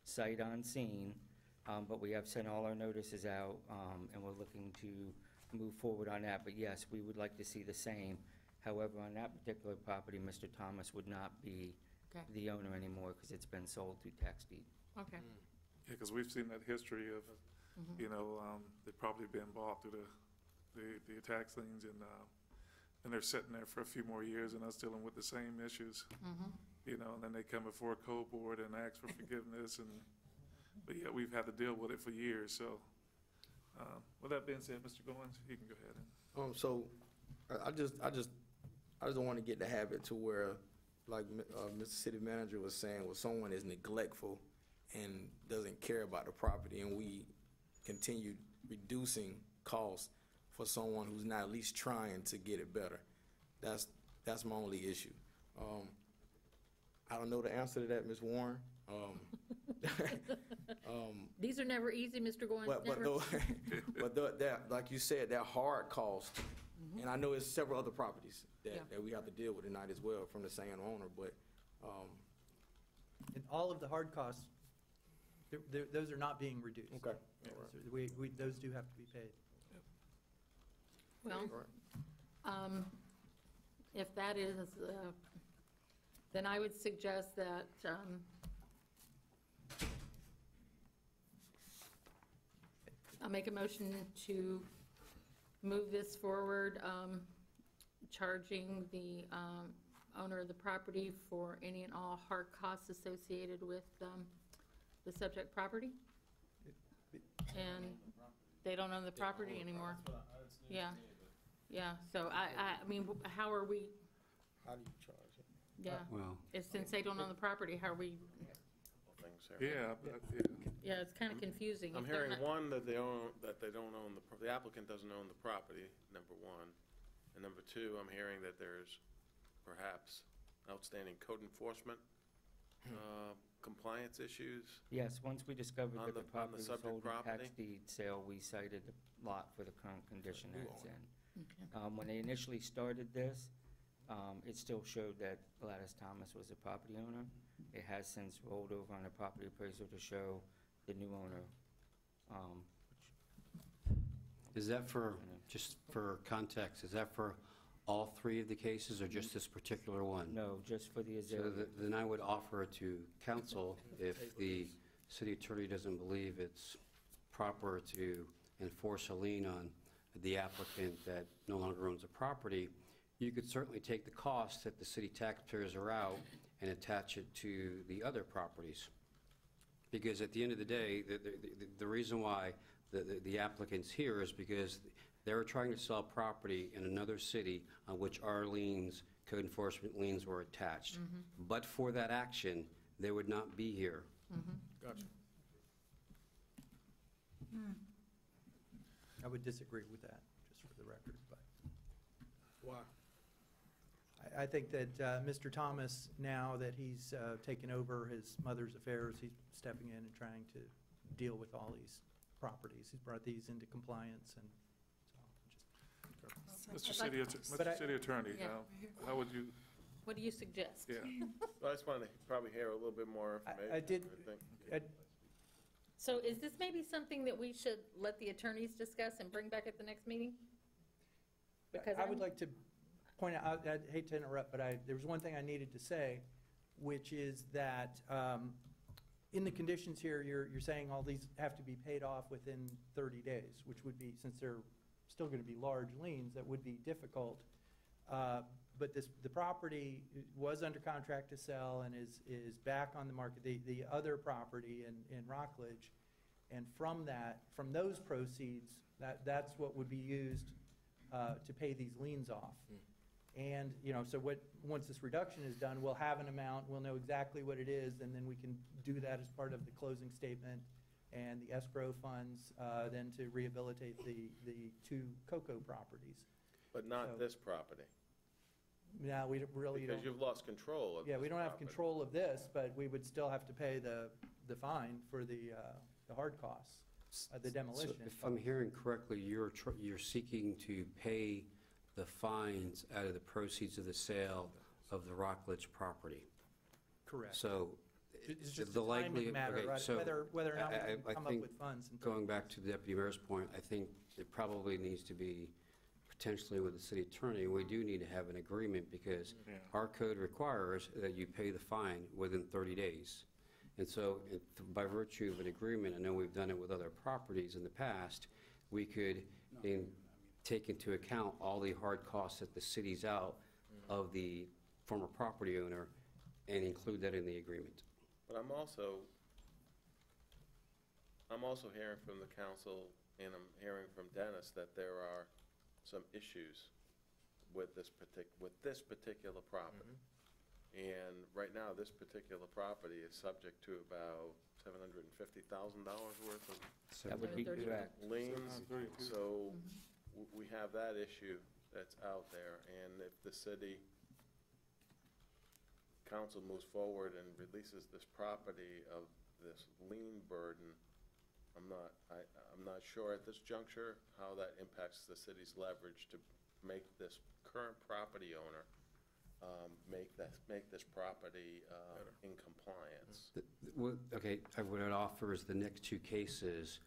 sight unseen, but we have sent all our notices out, and we're looking to move forward on that. But yes, we would like to see the same. However, on that particular property, Mr. Thomas would not be the owner anymore because it's been sold through tax deed. Okay. Yeah, because we've seen that history of, you know, they've probably been bought through the tax liens, and they're sitting there for a few more years and us dealing with the same issues. You know, and then they come before a code board and ask for forgiveness, but yeah, we've had to deal with it for years. So, with that being said, Mr. Goins, you can go ahead. So, I just don't want to get the habit to where, like Mr. City Manager was saying, where someone is neglectful and doesn't care about the property, and we continue reducing costs for someone who's not at least trying to get it better. That's my only issue. I don't know the answer to that, Ms. Warren. These are never easy, Mr. Goins. That, like you said, that hard cost, and I know it's several other properties that we have to deal with tonight as well from the same owner, but. And all of the hard costs, those are not being reduced. Okay. Yeah, so those do have to be paid. Well, if that is, then I would suggest that I'll make a motion to move this forward, charging the owner of the property for any and all hard costs associated with the subject property. And they don't own the property anymore. Yeah, yeah, so I mean, how are we? How do you charge it? Yeah, Well, since they don't own the property, how are we? Yeah, Yeah, it's kind of confusing. I'm If they're hearing not- one, that they don't own the applicant doesn't own the property, number one. And number two, I'm hearing that there's perhaps outstanding code enforcement compliance issues. Yes, once we discovered On that the the property was subject sold in tax property? deed sale, we cited the lot for the current condition that it's in. Okay. When they initially started this, it still showed that Gladys Thomas was the property owner. It has since rolled over on the property appraisal to show the new owner. is that for, just for context, is that for all three of the cases or just this particular one? No, just for the So Azalea. then I would offer to council, if the city attorney doesn't believe it's proper to enforce a lien on the applicant that no longer owns the property, you could certainly take the cost that the city taxpayers are out and attach it to the other properties. Because at the end of the day, the reason why the applicant's here is because they're trying to sell property in another city on which our liens, code enforcement liens, were attached. But for that action, they would not be here. Gotcha. I would disagree with that, just for the record, but. Why? I think that Mr. Thomas, now that he's taken over his mother's affairs, he's stepping in and trying to deal with all these properties. He's brought these into compliance, and so Mr. City Attorney, Yeah. how would you What do you suggest? Yeah. Well, I just wanted to probably hear a little bit more information. I did, think. So is this maybe something that we should let the attorneys discuss and bring back at the next meeting? Because I would like to point out, I hate to interrupt, but there was one thing I needed to say, which is that in the conditions here, you're saying all these have to be paid off within 30 days, which would be, since they're still going to be large liens, that would be difficult. But the property was under contract to sell and is back on the market, the other property in Rockledge. And from those proceeds, that's what would be used to pay these liens off. And, so once this reduction is done, we'll have an amount, we'll know exactly what it is, and then we can do that as part of the closing statement and the escrow funds, then to rehabilitate the two Cocoa properties. But not this property. Now, we really don't. Because you've lost control of Yeah, this we don't have property. control of this, but we would still have to pay the fine for the hard costs, the demolition. So if I'm hearing correctly, you're seeking to pay the fines out of the proceeds of the sale of the Rockledge property. Correct. So It's just the a likely, timing matter, okay, right? so Whether or not we I can come up think with funds. in going 30 back days. to the Deputy Mayor's point, I think it probably needs to be potentially with the city attorney. We do need to have an agreement because Yeah. our code requires that you pay the fine within 30 days. And so by virtue of an agreement, I know we've done it with other properties in the past, we could take into account all the hard costs that the city's out of the former property owner and include that in the agreement. But I'm also hearing from the council, and I'm hearing from Dennis, that there are some issues with this particular property. And right now, this particular property is subject to about $750,000 worth of That would be correct. liens. So we have that issue that's out there, and if the city council moves forward and releases this property of this lien burden, I'm not sure at this juncture how that impacts the city's leverage to make this current property owner make this property in compliance. Okay, what I'd offer is the next two cases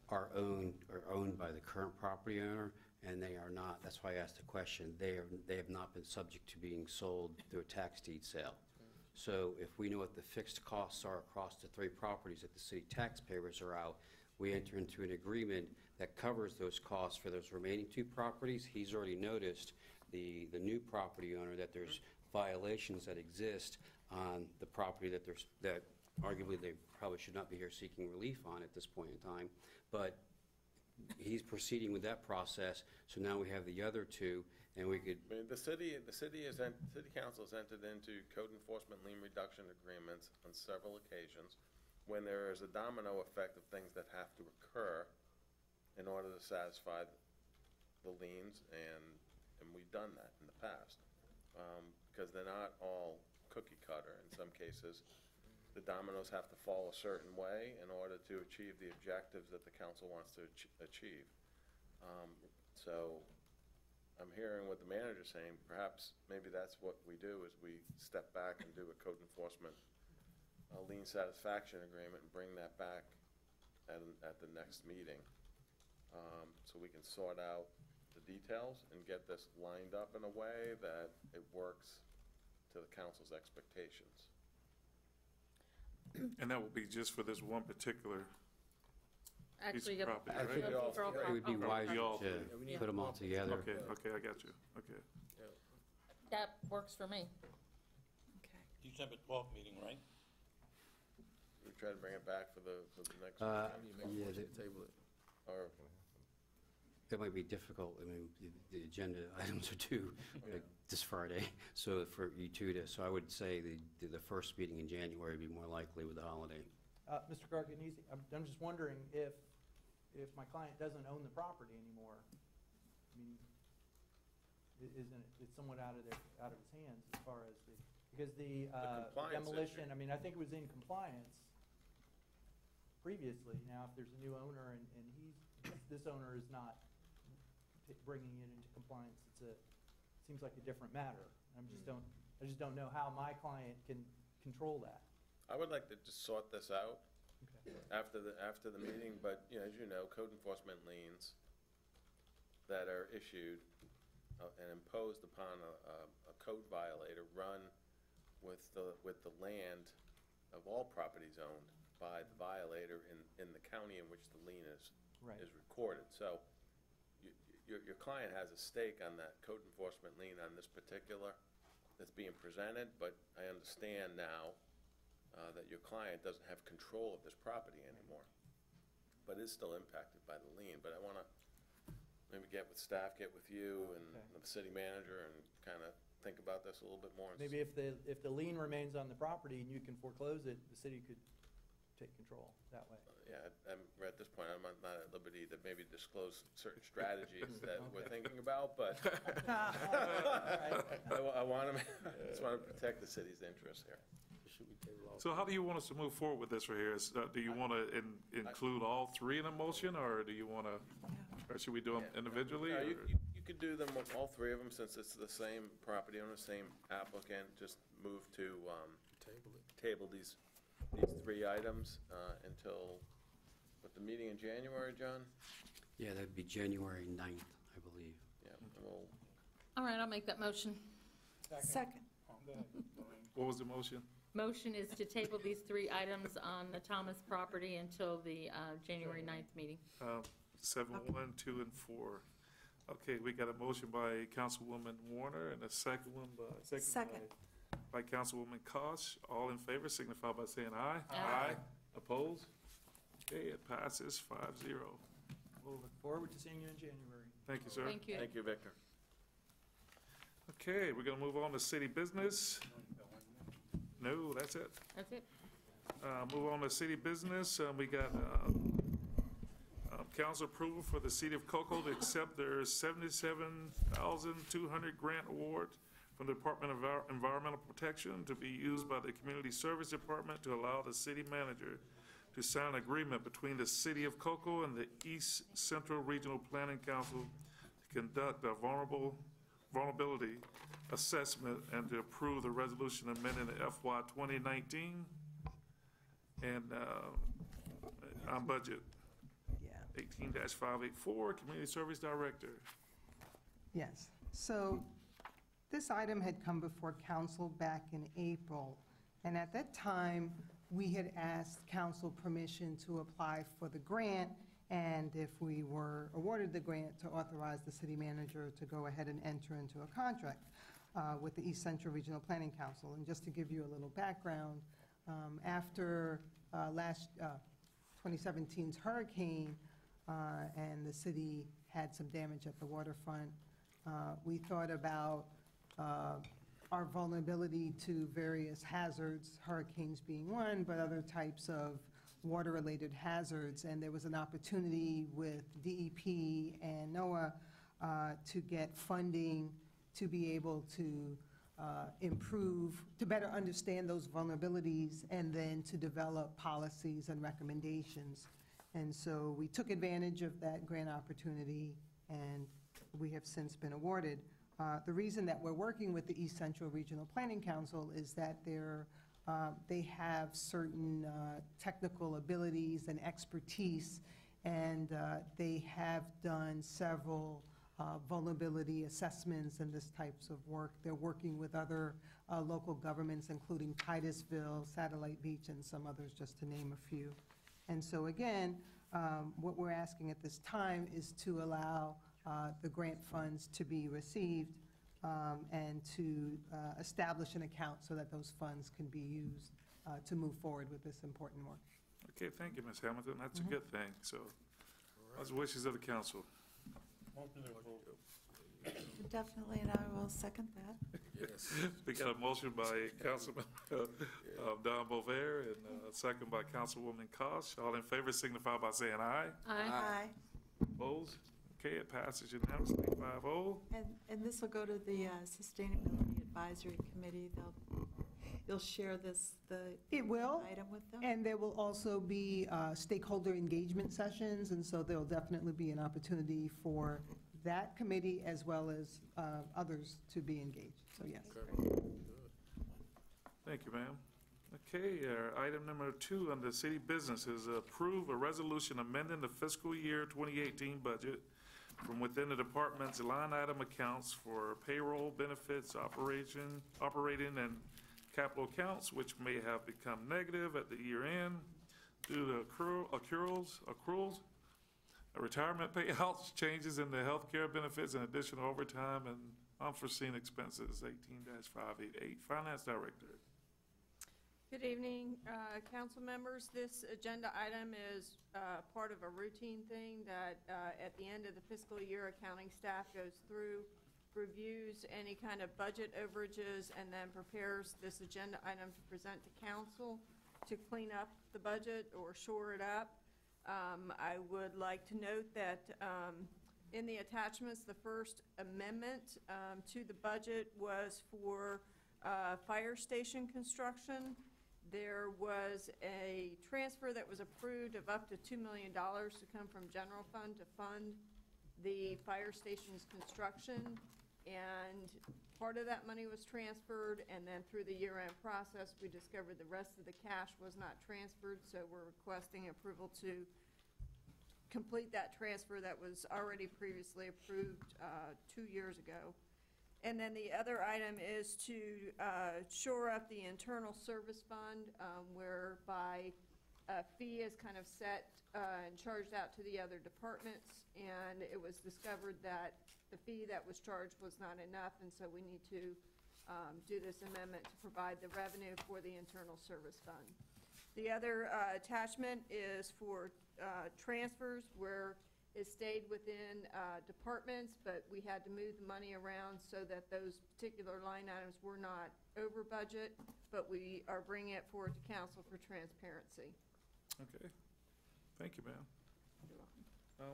are owned by the current property owner, and they are not. That's why I asked the question. They have not been subject to being sold through a tax deed sale. So if we know what the fixed costs are across the three properties that the city taxpayers are out, we enter into an agreement that covers those costs for those remaining two properties. He's already noticed, the new property owner, that there's violations that exist on the property that arguably they probably should not be here seeking relief on at this point in time. But he's proceeding with that process, so now we have the other two, and we could. I mean, the city council has entered into code enforcement lien reduction agreements on several occasions when there is a domino effect of things that have to occur in order to satisfy the liens, and we've done that in the past. Because they're not all cookie cutter in some cases. The dominoes have to fall a certain way in order to achieve the objectives that the council wants to achieve. So I'm hearing what the manager's saying. Perhaps maybe that's what we do, is we step back and do a code enforcement lien satisfaction agreement and bring that back at the next meeting. So we can sort out the details and get this lined up in a way that it works to the council's expectations. And that will be just for this one particular piece Actually, of property, I think right? it would be wiser all to three. put them all together. Okay, I got you, okay. That works for me. December 12th meeting, right? We try to bring it back for the next meeting. Yeah, Or that might be difficult. I mean, the agenda items are due this Friday, so for you two so I would say the first meeting in January would be more likely with the holiday. Mr. Garganese, I'm just wondering if my client doesn't own the property anymore, I mean, isn't it's somewhat out of his hands as far as because the demolition, issue. I mean, I think it was in compliance previously. Now, if there's a new owner and this owner is not bringing it into compliance, it seems like a different matter. I just don't I just don't know how my client can control that. I would like to just sort this out Okay. after the meeting, but, you know, as you know, code enforcement liens that are issued and imposed upon a code violator run with the land of all properties owned by the violator in the county in which the lien is recorded. So your client has a stake on that code enforcement lien on this particular that's being presented, but I understand now that your client doesn't have control of this property anymore, but is still impacted by the lien. But I want to maybe get with staff, get with you and the city manager and kind of think about this a little bit more. Maybe if the lien remains on the property and you can foreclose it, the city could take control that way. Yeah, at this point, I'm not at liberty to maybe disclose certain strategies that we're thinking about, but I want to, just want to protect the city's interests here. So how do you want us to move forward with this right here? Do you want to include all three in a motion, or do you want to, or should we do them individually? No, or- you could do them, all three of them, since it's the same property owner, same applicant. Just move to table these three items until, what, the meeting in January, John? Yeah, that'd be January 9th, I believe. Yeah, and we'll, All right, I'll make that motion. Second. What was the motion? Motion is to table these three items on the Thomas property until the January 9th meeting. 7, 1, 2, and 4. Okay, we got a motion by Councilwoman Warner and a second one Second. by Councilwoman Kosh. All in favor signify by saying aye. Aye. Opposed? Okay, it passes 5-0. We'll look forward to seeing you in January. Thank you, sir. Thank you. thank you, Victor. Okay, we're gonna move on to city business. No, that's it. That's it. Move on to city business. We got council approval for the city of Cocoa to accept their $77,200 grant award from the Department of Environmental Protection to be used by the Community Service Department to allow the city manager to sign an agreement between the city of Cocoa and the East Central Regional Planning Council to conduct a vulnerability assessment and to approve the resolution amending the FY 2019 and on budget. Yeah. 18-584, Community Service Director. Yes. So this item had come before council back in April, and at that time, we had asked council permission to apply for the grant, and if we were awarded the grant, to authorize the city manager to go ahead and enter into a contract with the East Central Regional Planning Council. And just to give you a little background, after 2017's hurricane, and the city had some damage at the waterfront, we thought about our vulnerability to various hazards, hurricanes being one, but other types of water-related hazards. And there was an opportunity with DEP and NOAA to get funding to be able to improve, to better understand those vulnerabilities, and then to develop policies and recommendations. And so we took advantage of that grant opportunity, and we have since been awarded. The reason that we're working with the East Central Regional Planning Council is that they have certain technical abilities and expertise, and they have done several vulnerability assessments and this types of work. They're working with other local governments, including Titusville, Satellite Beach, and some others, just to name a few. And so again, what we're asking at this time is to allow the grant funds to be received and to establish an account so that those funds can be used to move forward with this important work. Okay, thank you, Ms. Hamilton. That's a good thing. So, what's the wishes of the council? Definitely, and I will second that. Yes. We got a motion by Councilman Don Bovair and a second by Councilwoman Kosh. All in favor signify by saying aye. Aye. Opposed? Okay, it passes unanimously, 5-0. And this will go to the Sustainability Advisory Committee. They'll share this, It will, item with them? and there will also be stakeholder engagement sessions, and so there'll definitely be an opportunity for that committee as well as others to be engaged, so yes. Thank you, ma'am. Okay, item number 2 under city business is approve a resolution amending the fiscal year 2018 budget from within the department's line item accounts for payroll, benefits, operating and capital accounts, which may have become negative at the year end due to accruals, retirement payouts, changes in the healthcare benefits, and additional overtime and unforeseen expenses. 18-588. Finance Director. Good evening, council members. This agenda item is part of a routine thing that at the end of the fiscal year, accounting staff goes through, reviews any kind of budget overages, and then prepares this agenda item to present to council to clean up the budget or shore it up. I would like to note that in the attachments, the first amendment to the budget was for fire station construction. There was a transfer that was approved of up to $2 million to come from general fund to fund the fire station's construction. And part of that money was transferred, and then through the year-end process, we discovered the rest of the cash was not transferred, so we're requesting approval to complete that transfer that was already previously approved 2 years ago. And then the other item is to shore up the internal service fund, whereby a fee is kind of set and charged out to the other departments, and it was discovered that the fee that was charged was not enough, and so we need to do this amendment to provide the revenue for the internal service fund. The other attachment is for transfers where it stayed within departments, but we had to move the money around so that those particular line items were not over budget, but we are bringing it forward to council for transparency. Okay. Thank you, ma'am.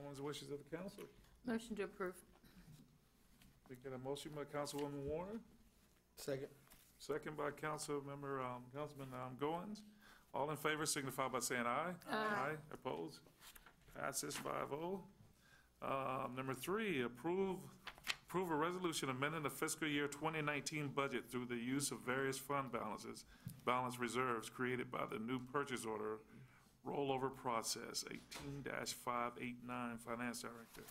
What's the wishes of the council? Motion to approve. We get a motion by Councilwoman Warner. Second. Second by Councilman Goins. All in favor signify by saying aye. Aye. Opposed? Passes 5-0. Number 3, approve a resolution amending the fiscal year 2019 budget through the use of various fund balance reserves created by the new purchase order rollover process. 18-589. Finance Director.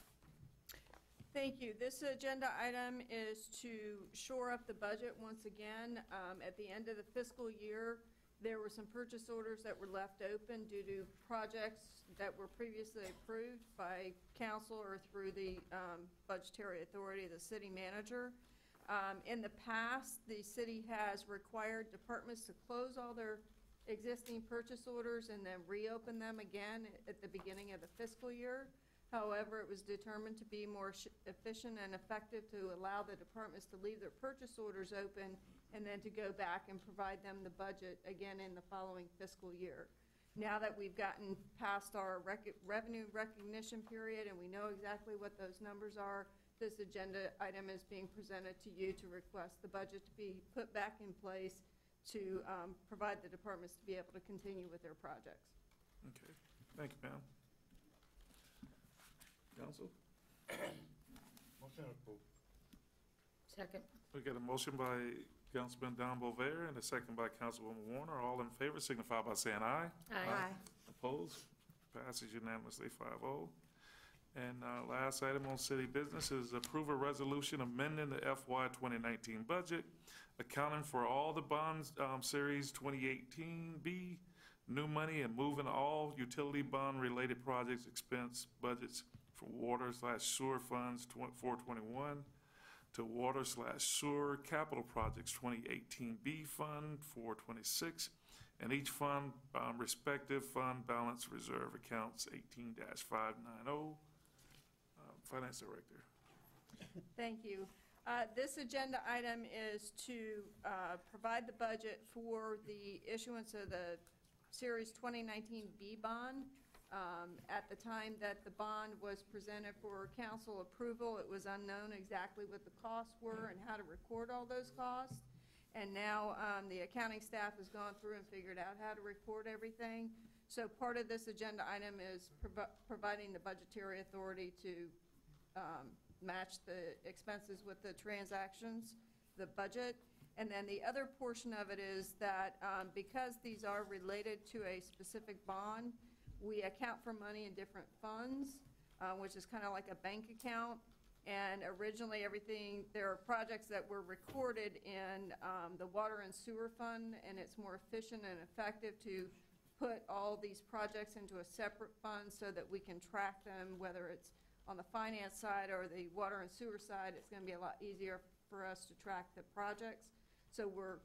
Thank you. This agenda item is to shore up the budget once again. At the end of the fiscal year, there were some purchase orders that were left open due to projects that were previously approved by council or through the budgetary authority of the city manager. In the past, the city has required departments to close all their existing purchase orders and then reopen them again at the beginning of the fiscal year. However, it was determined to be more efficient and effective to allow the departments to leave their purchase orders open and then to go back and provide them the budget again in the following fiscal year. Now that we've gotten past our revenue recognition period and we know exactly what those numbers are, this agenda item is being presented to you to request the budget to be put back in place to provide the departments to be able to continue with their projects. Okay. Thank you, ma'am. Council? Motion approved. Second. We got a motion by Councilman Don Bovair and a second by Councilwoman Warner. All in favor signify by saying aye. Aye. Opposed? Passes unanimously 5-0. And last item on city business is approve a resolution amending the FY 2019 budget, accounting for all the bonds series 2018B, new money, and moving all utility bond related projects expense budgets from water/sewer funds 421 to water/sewer capital projects 2018B fund 426, and each fund respective fund balance reserve accounts 18-590. Finance Director. Thank you. This agenda item is to provide the budget for the issuance of the Series 2019B bond. At the time that the bond was presented for council approval, it was unknown exactly what the costs were and how to record all those costs. And now the accounting staff has gone through and figured out how to record everything. So part of this agenda item is providing the budgetary authority to match the expenses with the transactions, the budget. And then the other portion of it is that because these are related to a specific bond, we account for money in different funds, which is kind of like a bank account. And originally, there are projects that were recorded in the water and sewer fund, and it's more efficient and effective to put all these projects into a separate fund so that we can track them, whether it's on the finance side or the water and sewer side. It's going to be a lot easier for us to track the projects. So we're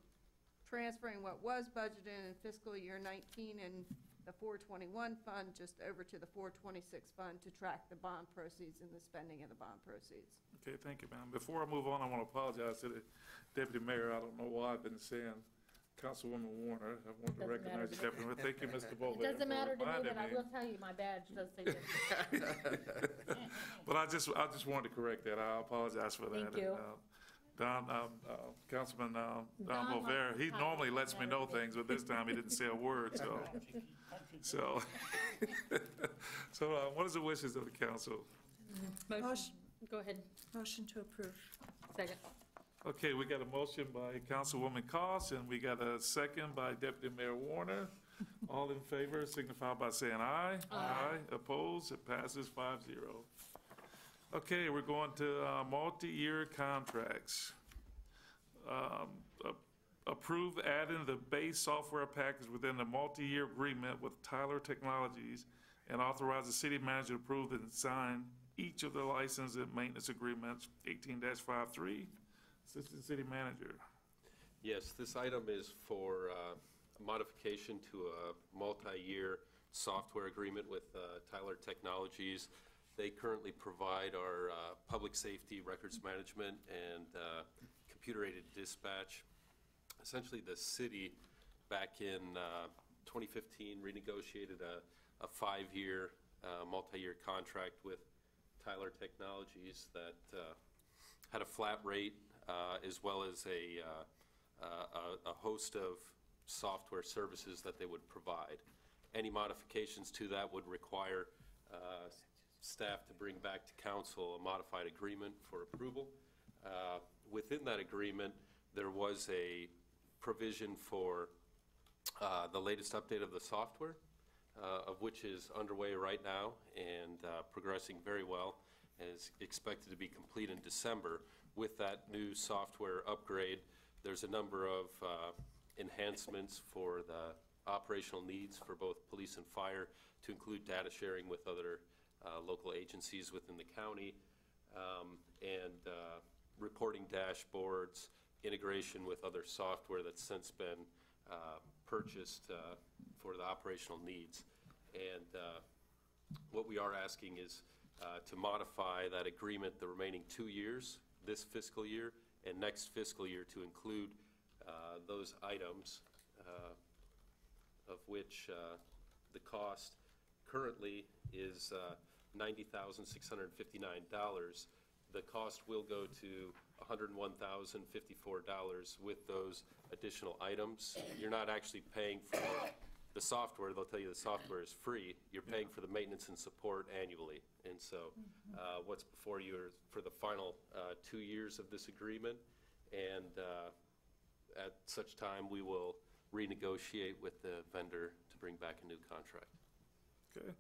transferring what was budgeted in fiscal year 19 in the 421 fund just over to the 426 fund to track the bond proceeds and the spending of the bond proceeds. Okay, thank you, ma'am. Before I move on, I want to apologize to the Deputy Mayor. I don't know why I've been saying Councilwoman Warner. I want to Doesn't recognize matter you, to me. Deputy Mayor. Thank you, Mr. It Bowler. doesn't matter to me, but I will tell you, my badge does say different. But I just wanted to correct that. I apologize for that. Thank you. Councilman Don Don Bover, he likes normally to lets me know things, but this time he didn't say a word, so. What is the wishes of the council? Motion, go ahead. Motion to approve. Second. Okay, we got a motion by Councilwoman Cost, and we got a second by Deputy Mayor Warner. All in favor signify by saying aye. Aye. Opposed? It passes 5-0. Okay, we're going to multi-year contracts. Approve adding the base software package within the multi-year agreement with Tyler Technologies and authorize the city manager to approve and sign each of the license and maintenance agreements. 18-53, Assistant City Manager. Yes, this item is for a modification to a multi-year software agreement with Tyler Technologies. They currently provide our public safety records management and computer-aided dispatch. Essentially, the city back in 2015 renegotiated a 5-year multi-year contract with Tyler Technologies that had a flat rate as well as a host of software services that they would provide. Any modifications to that would require staff to bring back to council a modified agreement for approval. Within that agreement, there was a provision for the latest update of the software, of which is underway right now and progressing very well, and is expected to be complete in December. With that new software upgrade, there's a number of enhancements for the operational needs for both police and fire, to include data sharing with other local agencies within the county, and reporting dashboards, integration with other software that's since been purchased for the operational needs. And what we are asking is to modify that agreement the remaining 2 years, this fiscal year and next fiscal year, to include those items, of which the cost currently is $90,659. The cost will go to $101,054 with those additional items. You're not actually paying for the software. They'll tell you the software is free. You're paying for the maintenance and support annually. And so what's before you are for the final 2 years of this agreement. And at such time, we will renegotiate with the vendor to bring back a new contract. Okay.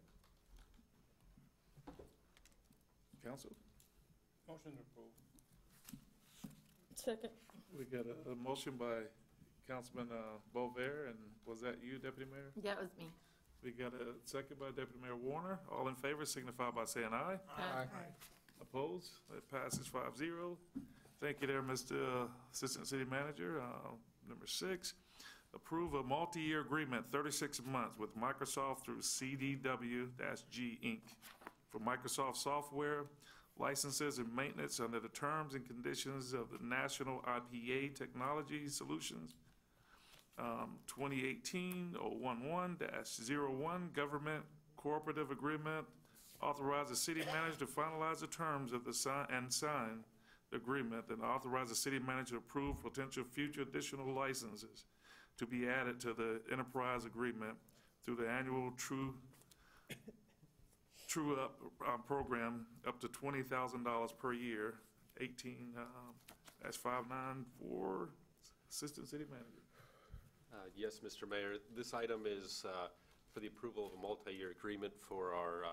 Council? Motion to approve. Second. We got a motion by Councilman Bover, and was that you, Deputy Mayor? Yeah, it was me. We got a second by Deputy Mayor Warner. All in favor signify by saying aye. Aye. Opposed? It passes 5-0. Thank you there, Mr. Assistant City Manager. Number 6, approve a multi-year agreement, 36 months, with Microsoft through CDW-G Inc. for Microsoft software, licenses, and maintenance under the terms and conditions of the National IPA Technology Solutions 2018-011-01 Government Cooperative Agreement. Authorize the city manager to finalize the terms of the sign the agreement, and authorize the city manager to approve potential future additional licenses to be added to the enterprise agreement through the annual True Up program, up to $20,000 per year. 18-594 Assistant City Manager. Yes, Mr. Mayor. This item is for the approval of a multi-year agreement for our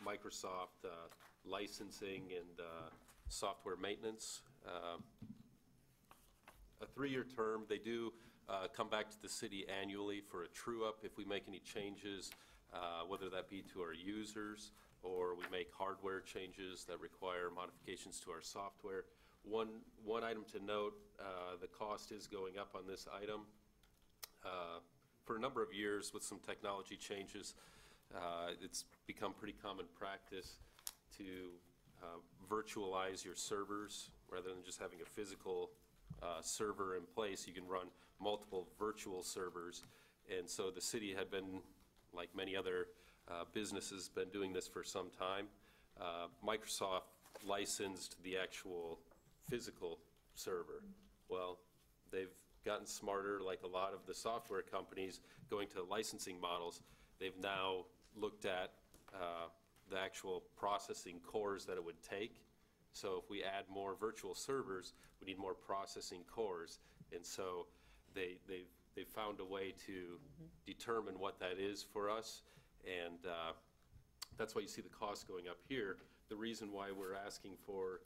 Microsoft licensing and software maintenance. A 3-year term. They do come back to the city annually for a true-up if we make any changes, whether that be to our users or we make hardware changes that require modifications to our software. One item to note, the cost is going up on this item. For a number of years with some technology changes, it's become pretty common practice to virtualize your servers rather than just having a physical server in place. You can run multiple virtual servers, and so the city had been, like many other businesses, been doing this for some time. Microsoft licensed the actual physical server. Well, they've gotten smarter, like a lot of the software companies going to licensing models. They've now looked at the actual processing cores that it would take. So if we add more virtual servers, we need more processing cores. And so they've found a way to determine what that is for us. And that's why you see the cost going up here. The reason why we're asking for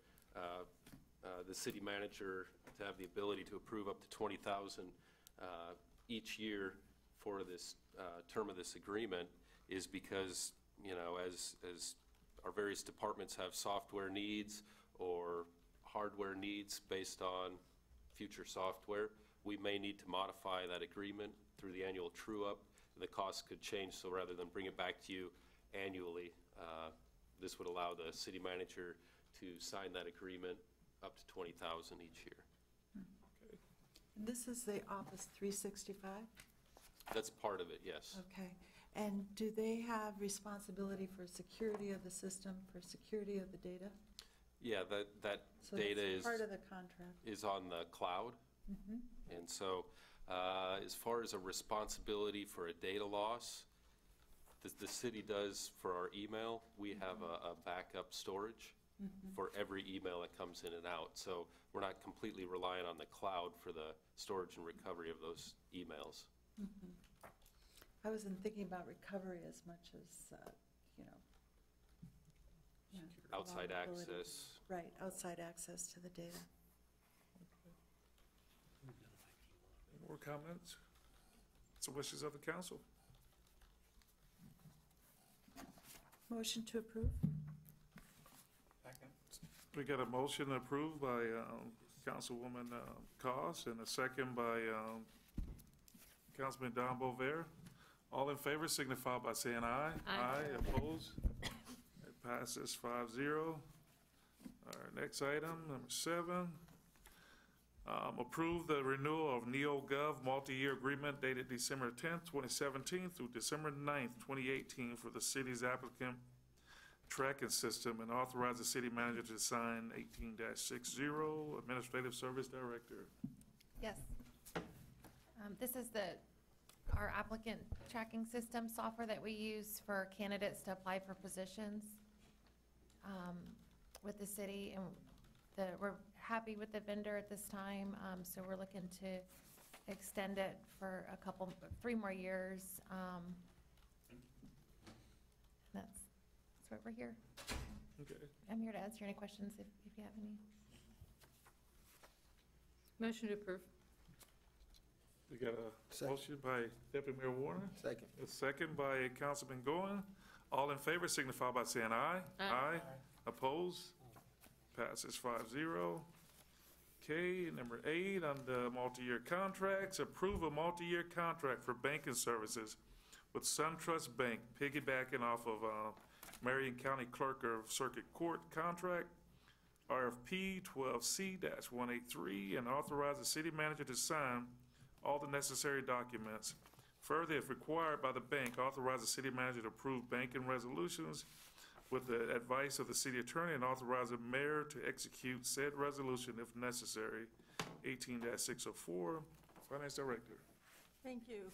the city manager to have the ability to approve up to $20,000 each year for this term of this agreement is because, you know, as our various departments have software needs or hardware needs based on future software, we may need to modify that agreement through the annual true-up. The cost could change, so rather than bring it back to you annually, this would allow the city manager to sign that agreement up to $20,000 each year. This is the Office 365? That's part of it, yes. Okay. And do they have responsibility for security of the system, for security of the data? Yeah, that So data that's is part of the contract. is on the cloud. And so as far as a responsibility for a data loss, the city does for our email. We have a backup storage for every email that comes in and out. So we're not completely reliant on the cloud for the storage and recovery of those emails. I wasn't thinking about recovery as much as, you know. Outside vulnerability. access. Right, outside access to the data. Any more comments? What's the wishes of the council? Motion to approve? We got a motion approved by Councilwoman Cost and a second by Councilman Don Bover. All in favor signify by saying aye. Aye. Opposed? It passes 5-0. Our next item, number 7. Approve the renewal of NeoGov multi-year agreement dated December 10th, 2017 through December 9th, 2018 for the city's applicant tracking system, and authorize the city manager to sign 18-60. Administrative Service Director. Yes. This is our applicant tracking system software that we use for candidates to apply for positions with the city, and we're happy with the vendor at this time, so we're looking to extend it for 3 more years. That's why we're here. Okay. I'm here to answer any questions if you have any. Motion to approve. We got a motion by Deputy Mayor Warner. Second. A second by Councilman Goen. All in favor signify by saying aye. Aye. Opposed? Passes 5-0. Okay, number 8, on the multi-year contracts, approve a multi-year contract for banking services with SunTrust Bank, piggybacking off of Marion County Clerk of Circuit Court contract, RFP 12C-183, and authorize the city manager to sign all the necessary documents. Further, if required by the bank, authorize the city manager to approve banking resolutions with the advice of the city attorney, and authorize the mayor to execute said resolution if necessary. 18-604. Finance Director. Thank you.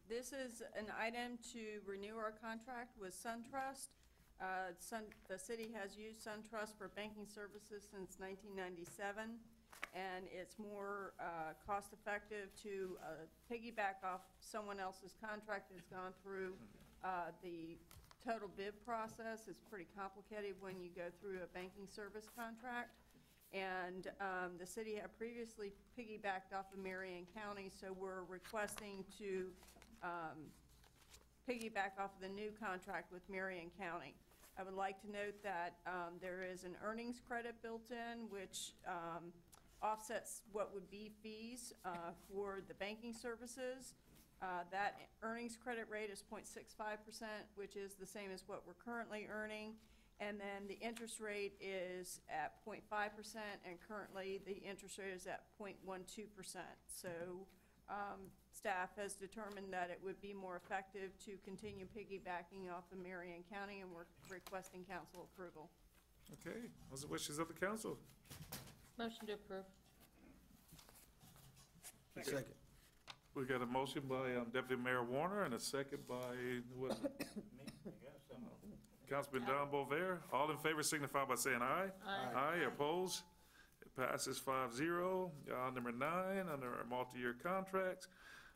This is an item to renew our contract with SunTrust. The city has used SunTrust for banking services since 1997, and it's more cost-effective to piggyback off someone else's contract that's gone through the total bid process. It's pretty complicated when you go through a banking service contract. And the city had previously piggybacked off of Marion County, so we're requesting to piggyback off of the new contract with Marion County. I would like to note that there is an earnings credit built in, which offsets what would be fees for the banking services. That earnings credit rate is 0.65%, which is the same as what we're currently earning. And then the interest rate is at 0.5%, and currently the interest rate is at 0.12%. So staff has determined that it would be more effective to continue piggybacking off of Marion County, and we're requesting council approval. Okay, what's the wishes of the council? Motion to approve. Second. We got a motion by Deputy Mayor Warner and a second by, who was it? Councilman Don Bover. All in favor signify by saying aye. Aye. Aye, opposed? It passes 5-0. Number 9, under our multi-year contracts,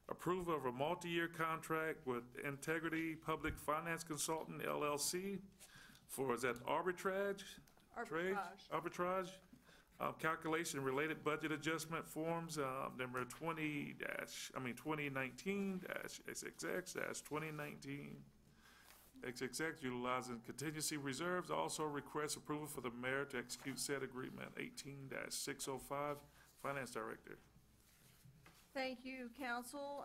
approval of a multi-year contract with Integrity Public Finance Consultant, LLC, for, is that arbitrage? Trade? Arbitrage. Calculation related budget adjustment forms, number 2019-SXX-2019. XXX utilizing contingency reserves. Also requests approval for the mayor to execute said agreement. 18-605, Finance Director. Thank you, council.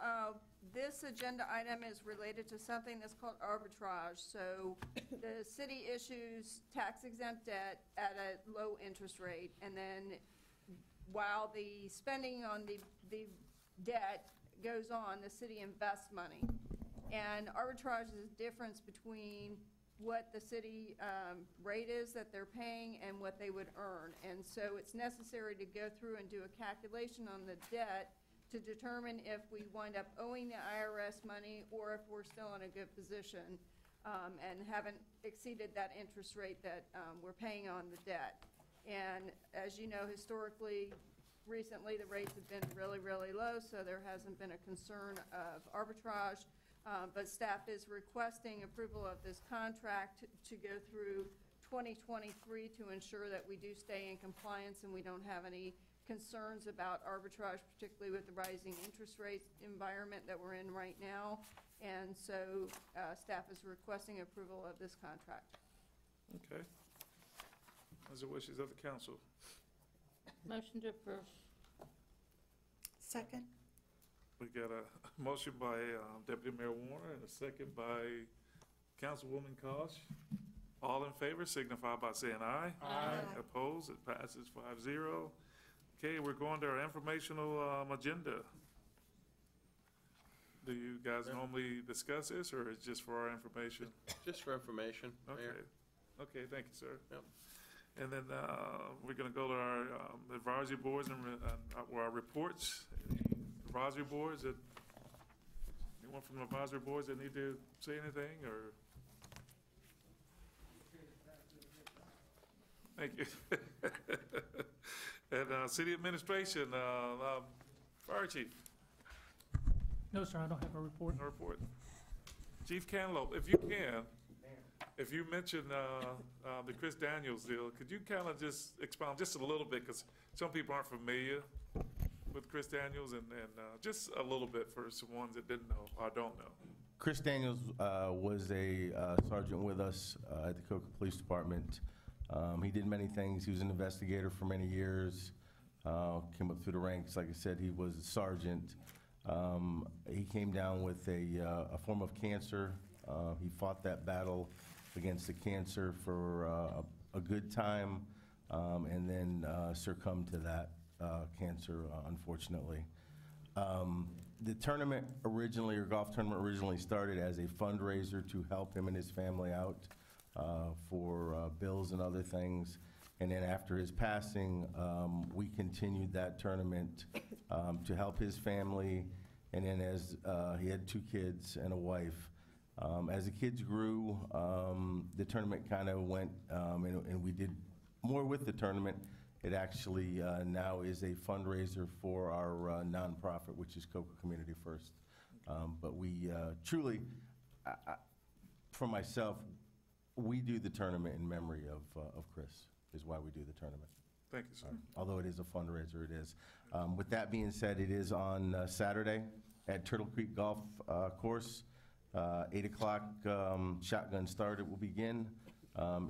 This agenda item is related to something that's called arbitrage. So the city issues tax-exempt debt at a low interest rate, and then while the spending on the debt goes on, the city invests money. And arbitrage is the difference between what the city rate is that they're paying and what they would earn. And so it's necessary to go through and do a calculation on the debt to determine if we wind up owing the IRS money or if we're still in a good position and haven't exceeded that interest rate that we're paying on the debt. And as you know, historically, recently the rates have been really, really low, so there hasn't been a concern of arbitrage. But staff is requesting approval of this contract to go through 2023 to ensure that we do stay in compliance and we don't have any concerns about arbitrage, particularly with the rising interest rate environment that we're in right now. And so staff is requesting approval of this contract. Okay. What's the wishes of the council? Motion to approve. Second. We got a motion by Deputy Mayor Warner and a second by Councilwoman Kosh. All in favor signify by saying aye. Aye. Opposed? It passes 5-0. Okay, we're going to our informational agenda. Do you guys normally discuss this, or is it just for our information? Just for information, Okay. Mayor. Okay, thank you, sir. Yep. And then we're going to go to our advisory boards and our reports. Advisory boards, anyone from the advisory boards that need to say anything, or? Thank you. And city administration, fire chief. No, sir, I don't have a report. No report. Chief Cantaloupe, if you can, if you mentioned the Chris Daniels deal, could you kind of just expound just a little bit, because some people aren't familiar with Chris Daniels, and just a little bit for some ones that didn't know or don't know. Chris Daniels was a sergeant with us at the Cocoa Police Department. He did many things. He was an investigator for many years, came up through the ranks. Like I said, he was a sergeant. He came down with a form of cancer. He fought that battle against the cancer for a good time, and then succumbed to that cancer, unfortunately. The tournament originally, or golf tournament originally started as a fundraiser to help him and his family out for bills and other things. And then after his passing, we continued that tournament to help his family. And then as he had 2 kids and a wife, as the kids grew, the tournament kind of went, and we did more with the tournament. It actually now is a fundraiser for our nonprofit, which is Cocoa Community First. But we truly, for myself, we do the tournament in memory of Chris, is why we do the tournament. Thank you, sir. Although it is a fundraiser, it is. With that being said, it is on Saturday at Turtle Creek Golf Course. 8 o'clock shotgun start, it will begin.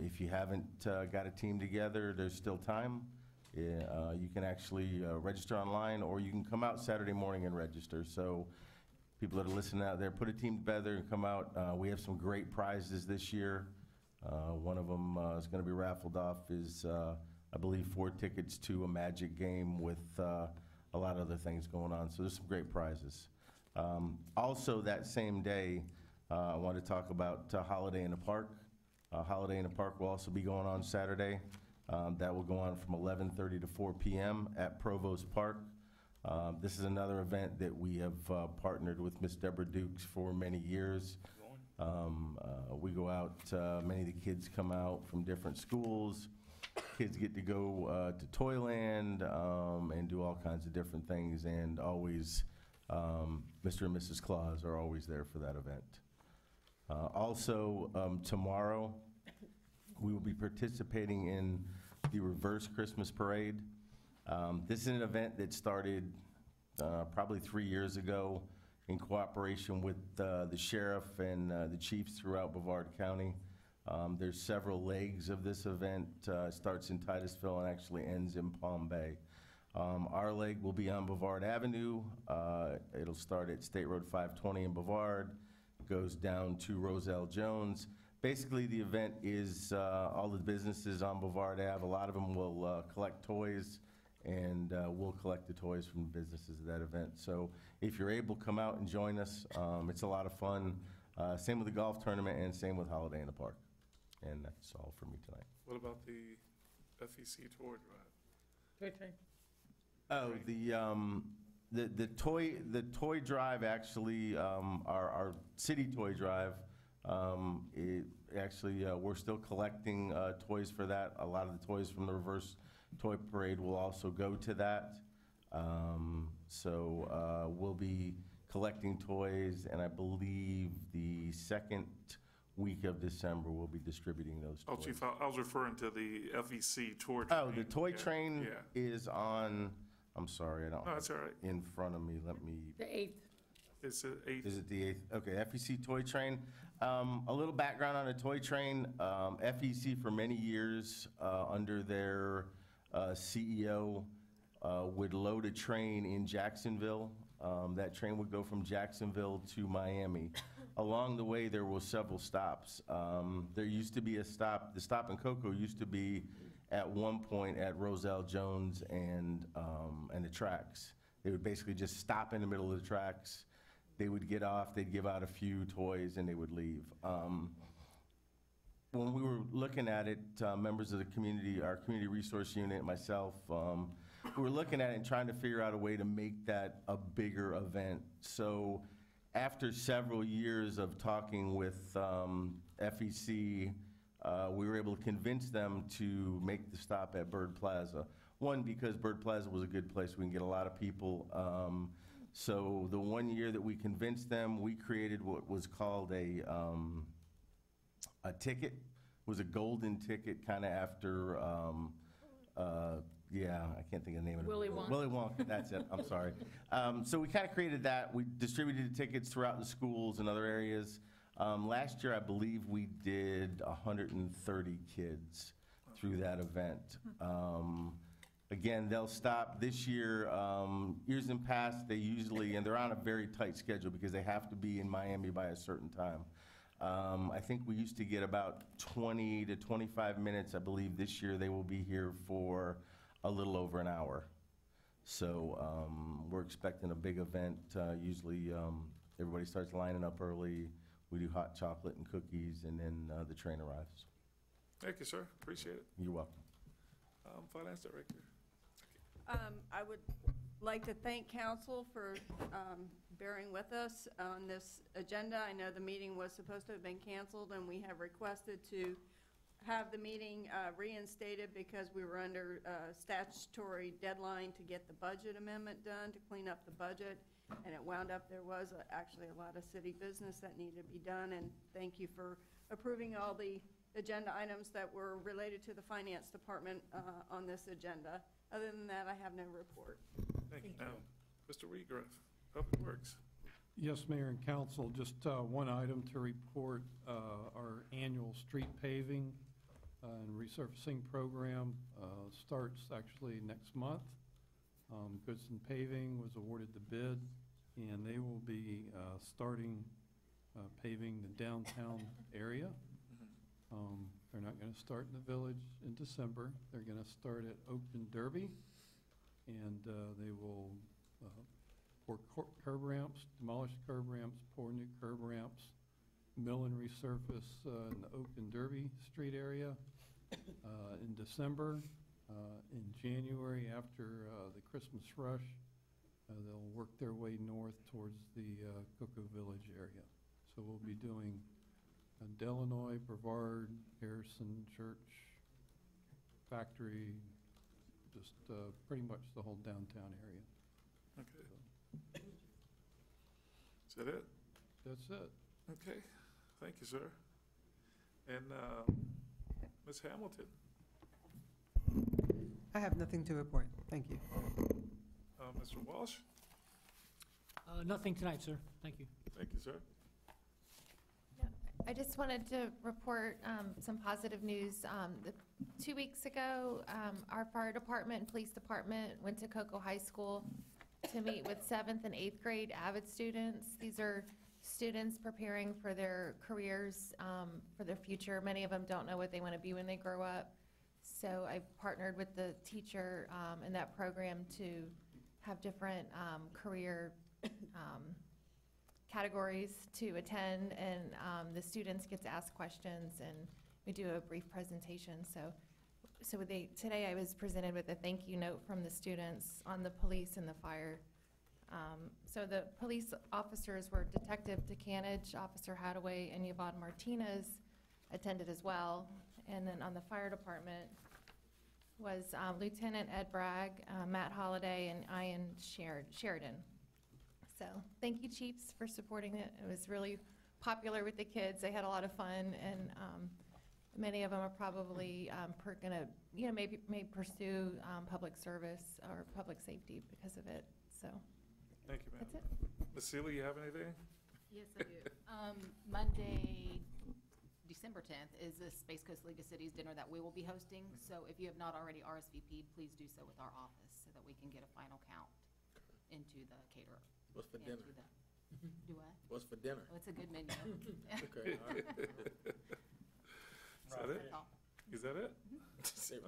If you haven't got a team together, there's still time. You can actually register online, or you can come out Saturday morning and register. So people that are listening out there, put a team together and come out. We have some great prizes this year. One of them is going to be raffled off is, I believe, 4 tickets to a Magic game with a lot of other things going on. So there's some great prizes. Also that same day, I want to talk about Holiday in the Park. Holiday in the Park will also be going on Saturday. That will go on from 11:30 to 4 p.m. at Provost Park. This is another event that we have partnered with Miss Deborah Dukes for many years. We go out, many of the kids come out from different schools. Kids get to go to Toyland and do all kinds of different things, and always Mr. and Mrs. Claus are always there for that event. Also, tomorrow, we will be participating in the Reverse Christmas Parade. This is an event that started probably 3 years ago in cooperation with the sheriff and the chiefs throughout Brevard County. There's several legs of this event. It starts in Titusville and actually ends in Palm Bay. Our leg will be on Brevard Avenue. It'll start at State Road 520 in Brevard, goes down to Roselle Jones. Basically, the event is all the businesses on Brevard Ave. A lot of them will collect toys, and we'll collect the toys from the businesses at that event. So if you're able, come out and join us. It's a lot of fun. Same with the golf tournament and same with Holiday in the Park. And that's all for me tonight. What about the FEC tour drive? Oh, the toy drive actually, our city toy drive, we're still collecting toys for that. A lot of the toys from the Reverse Toy Parade will also go to that. We'll be collecting toys, and I believe the second week of December we'll be distributing those toys. Oh, Chief, I was referring to the FEC tour train. Oh, the toy train is on, I'm sorry, I don't. No, that's all right. In front of me, let me. The 8th. It's the 8th. Is it the 8th? Okay, FEC Toy Train. A little background on the toy train. FEC for many years, under their CEO, would load a train in Jacksonville. That train would go from Jacksonville to Miami. Along the way, there were several stops. There used to be a stop, the stop in Cocoa used to be at one point at Roselle Jones and the tracks. They would basically just stop in the middle of the tracks. They would get off, they'd give out a few toys, and they would leave. When we were looking at it, members of the community, our community resource unit, myself, we were looking at it and trying to figure out a way to make that a bigger event. So after several years of talking with FEC, we were able to convince them to make the stop at Bird Plaza. One, because Bird Plaza was a good place. We can get a lot of people. So the 1 year that we convinced them, we created what was called a ticket. It was a golden ticket, kind of after, I can't think of the name of it. Willy Wonka. Willy Wonka, that's it, I'm sorry. So we kind of created that. We distributed the tickets throughout the schools and other areas. Last year, I believe we did 130 kids through that event. Again, they'll stop this year. Years in past, they usually, and they're on a very tight schedule because they have to be in Miami by a certain time. I think we used to get about 20 to 25 minutes. I believe this year they will be here for a little over an hour. So we're expecting a big event. Usually everybody starts lining up early. We do hot chocolate and cookies, and then the train arrives. Thank you, sir. Appreciate it. You're welcome. Finance Director. I would like to thank council for bearing with us on this agenda. I know the meeting was supposed to have been canceled, and we have requested to have the meeting reinstated because we were under statutory deadline to get the budget amendment done, to clean up the budget, and it wound up there was actually a lot of city business that needed to be done, and thank you for approving all the agenda items that were related to the finance department on this agenda. Other than that, I have no report. Thank you, ma'am. Mr. Regraff, Public Works. Yes, Mayor and Council, just one item to report. Our annual street paving and resurfacing program starts actually next month. Goodson Paving was awarded the bid, and they will be starting paving the downtown area. They're not going to start in the village in December. They're going to start at Oakton Derby, and they will pour curb ramps, demolish curb ramps, pour new curb ramps, mill and resurface in the Oakton Derby Street area in December. In January, after the Christmas rush, they'll work their way north towards the Cocoa Village area. So we'll be doing Delanoy, Brevard, Harrison, Church, Factory, just pretty much the whole downtown area. Okay. Is that it? That's it. Okay. Thank you, sir. And Ms. Hamilton? I have nothing to report. Thank you. Mr. Walsh? Nothing tonight, sir. Thank you. Thank you, sir. I just wanted to report some positive news. 2 weeks ago, our fire department and police department went to Cocoa High School to meet with 7th and 8th grade AVID students. These are students preparing for their careers, for their future. Many of them don't know what they want to be when they grow up. So I've partnered with the teacher in that program to have different career categories to attend, and the students get to ask questions, and we do a brief presentation. So today I was presented with a thank you note from the students on the police and the fire. So the police officers were Detective DeCanage, Officer Hadaway, and Yvonne Martinez attended as well. And then on the fire department was Lieutenant Ed Bragg, Matt Holliday, and Ian Sheridan. So thank you, Chiefs, for supporting it. It was really popular with the kids. They had a lot of fun, and many of them are probably going to, maybe pursue public service or public safety because of it. So thank you, ma'am. That's it. Ms. Seeley, you have anything? Yes, I do. Monday, December 10th is the Space Coast League of Cities dinner that we will be hosting. So if you have not already RSVP'd, please do so with our office so that we can get a final count into the caterer. What's for dinner? Do what? What's for dinner? Oh, it's a good menu. Okay, all right. Is that it? Is that it?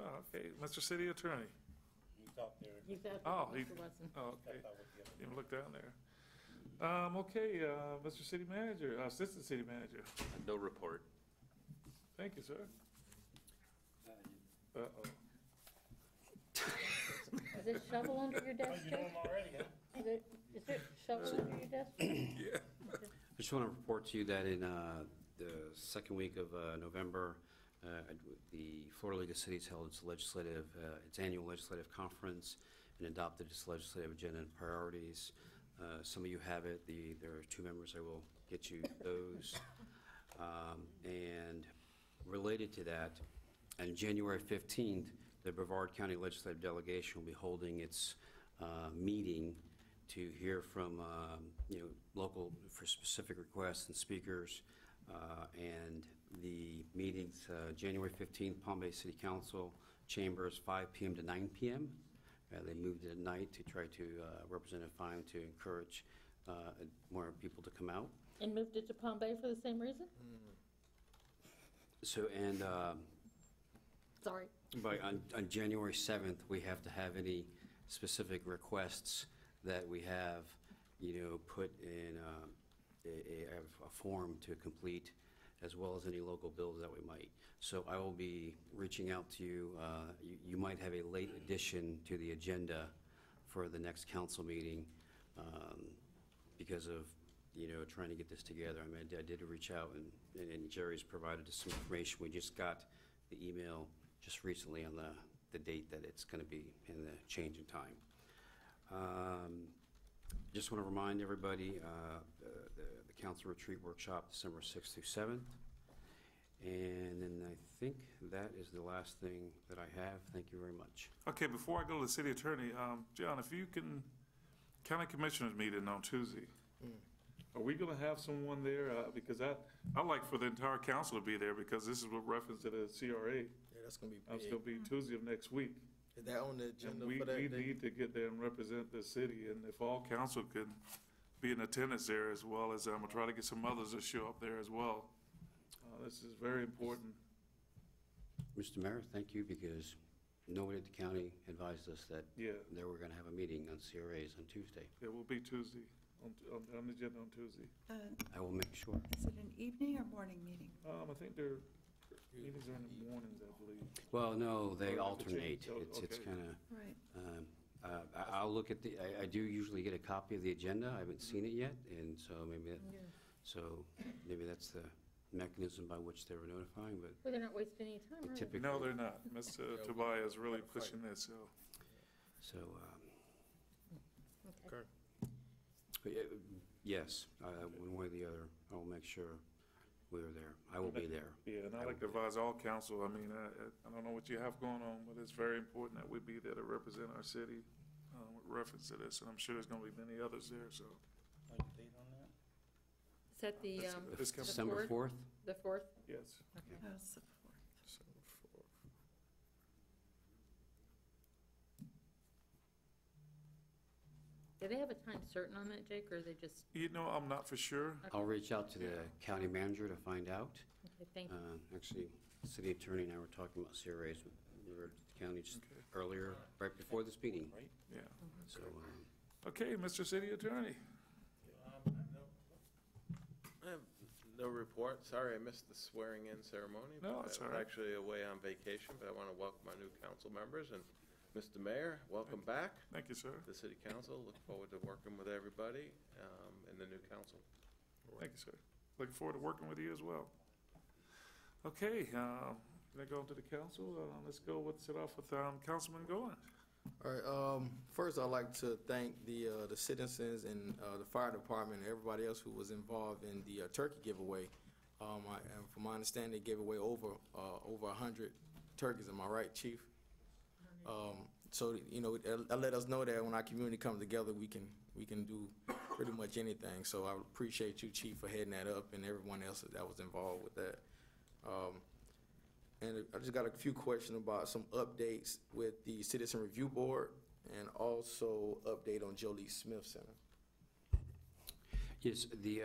Oh, okay. Mr. City Attorney? He's out there. He's out Oh, there, he, Mr. Watson. oh, okay. Even look down there. Okay, Mr. City Manager, Assistant City Manager. No report. Thank you, sir. Uh-oh. Is it shovel under your desk, You know Joe? him already, huh? Is it shovel under your desk? Yeah. I just want to report to you that in the second week of November, the Florida League of Cities held its annual legislative conference and adopted its legislative agenda and priorities. Some of you have it. There are 2 members. I will get you those. And related to that, on January 15th, the Brevard County Legislative Delegation will be holding its meeting to hear from local for specific requests and speakers. And the meetings, January 15th, Palm Bay City Council chambers, 5 p.m. to 9 p.m. They moved it at night to try to Representative Fine to encourage more people to come out. And moved it to Palm Bay for the same reason? So, and Sorry. on January 7th, we have to have any specific requests that we have, put in a form to complete, as well as any local bills that we might. So I will be reaching out to you. You might have a late addition to the agenda for the next council meeting because of, trying to get this together. I mean, I did reach out, and Jerry's provided us some information. We just got the email just recently on the date that it's going to be in the change in time. Just want to remind everybody, the council retreat workshop, December 6th through 7th. And then I think that is the last thing that I have. Thank you very much. Okay, before I go to the city attorney, John, if you can, county commissioners meeting on Tuesday. Are we gonna have someone there? Because I'd like for the entire council to be there, because this is with reference to the CRA. Yeah, that's gonna be It's big. gonna be Tuesday of next week. Is that on the And agenda we for that day? need to get there and represent the city, and if all council could be in attendance there, as well as, I'm gonna try to get some others to show up there as well. This is very important. Mr. Mayor, thank you, because nobody at the county advised us that Yeah, they were going to have a meeting on CRAs on Tuesday. it will be Tuesday, on the agenda on Tuesday. I will make sure. Is it an evening or morning meeting? I think their meetings are in the mornings, I believe. Well, no, they Oh, alternate. change. Oh, It's okay. kind of, Right. I'll look at I do usually get a copy of the agenda. I haven't seen it yet, and so maybe that's the mechanism by which they were notifying, but Well, they're not wasting any time, are they? typically. No, they're not. Mr. Tobias is really pushing this, so. Okay. But, yes, one way or the other, I will make sure we're there. I will be there. Yeah, and I'd like to advise all council, I mean, I don't know what you have going on, but it's very important that we be there to represent our city with reference to this, and I'm sure there's gonna be many others there, so. Is that the, It's coming. December 4th? the 4th? Yes. Okay. That's the 4th. Do they have a time certain on that, Jake, or are they just, You know, I'm not for sure. I'll reach out to the county manager to find out. okay, thank you. Actually, the city attorney and I were talking about CRAs with the county just earlier, right before this meeting. Yeah. So, Okay, Mr. City Attorney. I have no report. Sorry, I missed the swearing-in ceremony. No, but it's I all was right. actually away on vacation, but I want to welcome our new council members. And Mr. Mayor, welcome back Thank you, sir. to the City Council. Look forward to working with everybody in the new council. Thank you, sir. Looking forward to working with you as well. Okay, can I go into the council? Let's go start off with Councilman Goins. All right, first I'd like to thank the citizens and the fire department and everybody else who was involved in the turkey giveaway. And from my understanding, they gave away over 100 turkeys, am I right, Chief? So, you know, it let us know that when our community comes together, we can do pretty much anything. So I appreciate you, Chief, for heading that up, and everyone else that was involved with that. And I just got a few questions about some updates with the Citizen Review Board and also update on Jolie Smith Center. yes, the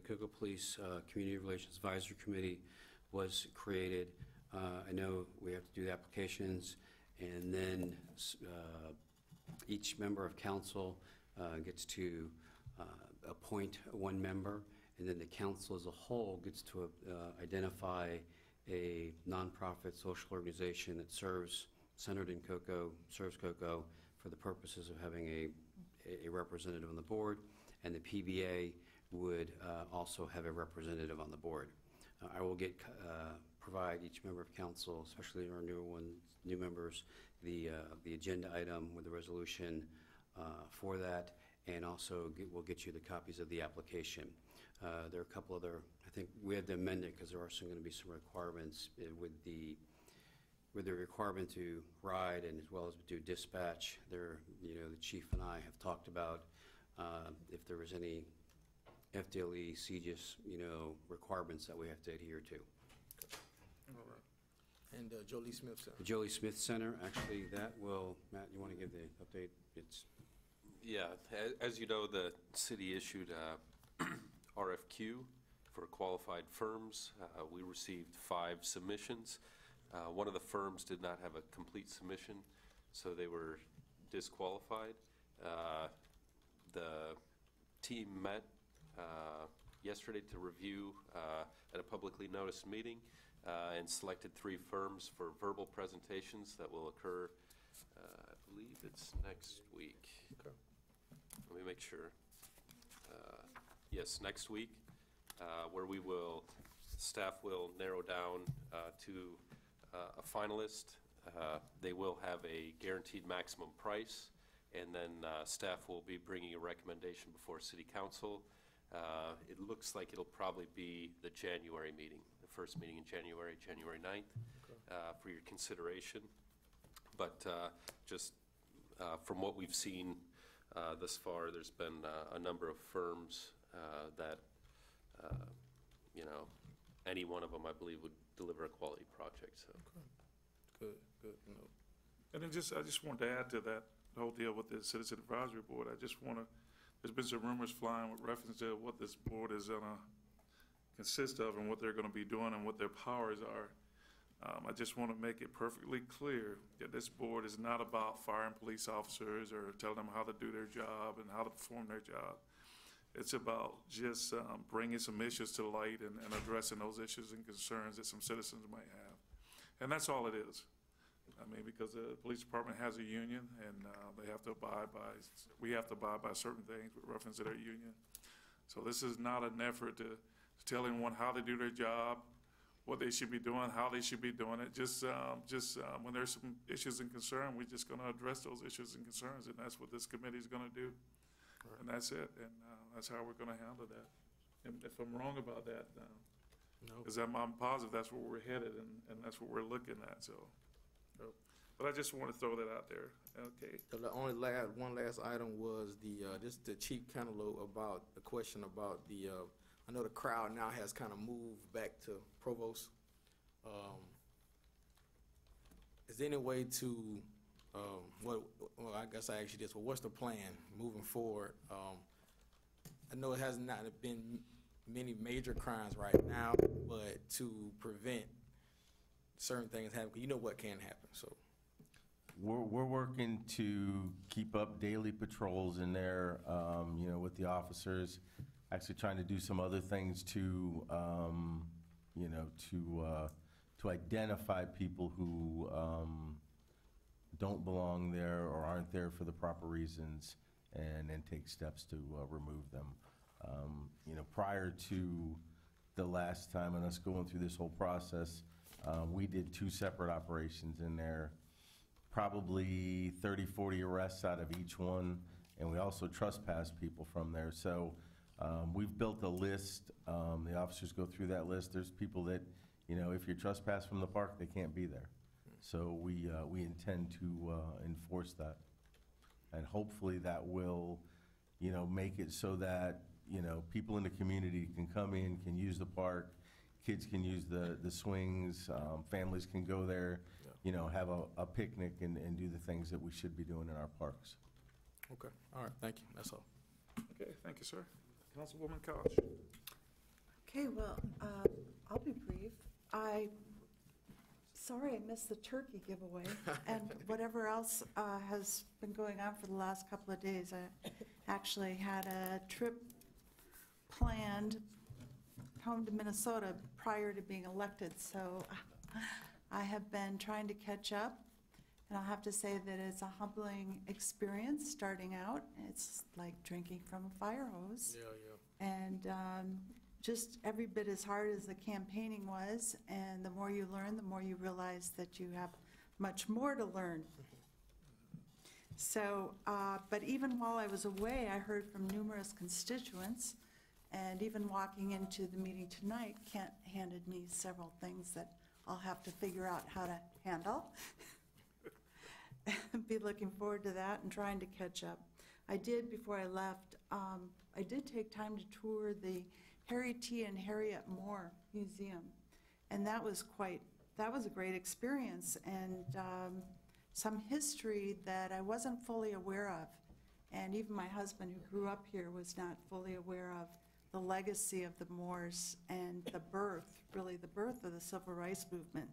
Cocoa Police Community Relations Advisory Committee was created. I know we have to do the applications, and then each member of council gets to appoint one member, and then the council as a whole gets to identify a nonprofit social organization that serves, centered in Cocoa, serves Cocoa for the purposes of having a representative on the board, and the PBA would also have a representative on the board. I will provide each member of council, especially our new members, the agenda item with the resolution for that, and also we'll get you the copies of the application. There are a couple other, I think we had to amend it because there are going to be some requirements with the requirement to ride and as well as do dispatch. There, the chief and I have talked about if there was any FDLE, CGIS, requirements that we have to adhere to. All right. And Jolie Smith Center. The Jolie Smith Center, actually, that will, Matt, you want to give the update? Yeah, as you know, the city issued a RFQ for qualified firms. We received 5 submissions. One of the firms did not have a complete submission, so they were disqualified. The team met yesterday to review at a publicly noticed meeting and selected 3 firms for verbal presentations that will occur, I believe it's next week. Okay. Let me make sure. Yes, next week, where we will Staff will narrow down to a finalist. They will have a guaranteed maximum price, and then staff will be bringing a recommendation before City Council. It looks like it'll probably be the January meeting, the first meeting in January, January 9th, for your consideration. But just from what we've seen thus far, there's been a number of firms that, any one of them, I believe, would deliver a quality project, so. Good, good. No. And then I just wanted to add to that whole deal with the Citizen Advisory Board. There's been some rumors flying with reference to what this board is gonna consist of and what they're gonna be doing and what their powers are. I just want to make it perfectly clear that this board is not about firing police officers or telling them how to do their job and how to perform their job. It's about just bringing some issues to light and addressing those issues and concerns that some citizens might have. And that's all it is. I mean, because the police department has a union, and we have to abide by certain things with reference to their union. So this is not an effort to tell anyone how to do their job, what they should be doing, how they should be doing it. Just when there's some issues and concern, we're just going to address those issues and concerns, and that's what this committee is going to do. Right. And that's it, and that's how we're going to handle that. And if I'm wrong about that, because I'm positive that's where we're headed, and that's what we're looking at. So, but I just want to throw that out there. Okay. The only one last item was the Chief Cantaloupe about the question about the. I know the crowd now has kind of moved back to Provost. Is there any way to, well, I guess I asked you this, well, what's the plan moving forward? I know it has not been many major crimes right now, but to prevent certain things happening, you know what can happen, so. We're working to keep up daily patrols in there, with the officers. Actually trying to do some other things to identify people who don't belong there or aren't there for the proper reasons, and take steps to remove them. Prior to the last time and us going through this whole process, we did 2 separate operations in there, probably 30, 40 arrests out of each one, and we also trespassed people from there. So we've built a list. The officers go through that list. There's people that, if you're trespassed from the park, they can't be there. So we intend to enforce that. And hopefully that will, make it so that, people in the community can come in, can use the park, kids can use the swings, families can go there, have a picnic and do the things that we should be doing in our parks. Okay, all right, thank you, that's all. Okay, thank you, sir. Councilwoman Koch. Okay, well, I'll be brief. Sorry I missed the turkey giveaway and whatever else has been going on for the last couple of days. I actually had a trip planned home to Minnesota prior to being elected, so I have been trying to catch up, and I'll have to say that it's a humbling experience starting out. It's like drinking from a fire hose. Yeah. And just every bit as hard as the campaigning was, and the more you learn, the more you realize that you have much more to learn. So, but even while I was away, I heard from numerous constituents, and even walking into the meeting tonight, Kent handed me several things that I'll have to figure out how to handle. Be looking forward to that and trying to catch up. I did, before I left, I did take time to tour the Harry T. and Harriet Moore Museum, and that was a great experience, and some history that I wasn't fully aware of, and even my husband, who grew up here, was not fully aware of the legacy of the Moores and the birth of the Civil Rights Movement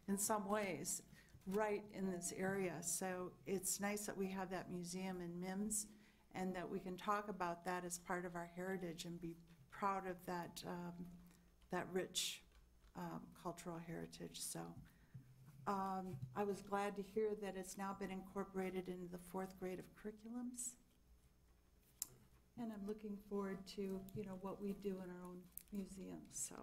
in some ways, right in this area. So it's nice that we have that museum in MIMS, and that we can talk about that as part of our heritage and be proud of that, that rich cultural heritage. So I was glad to hear that it's now been incorporated into the 4th grade of curriculums. And I'm looking forward to, what we do in our own museums. So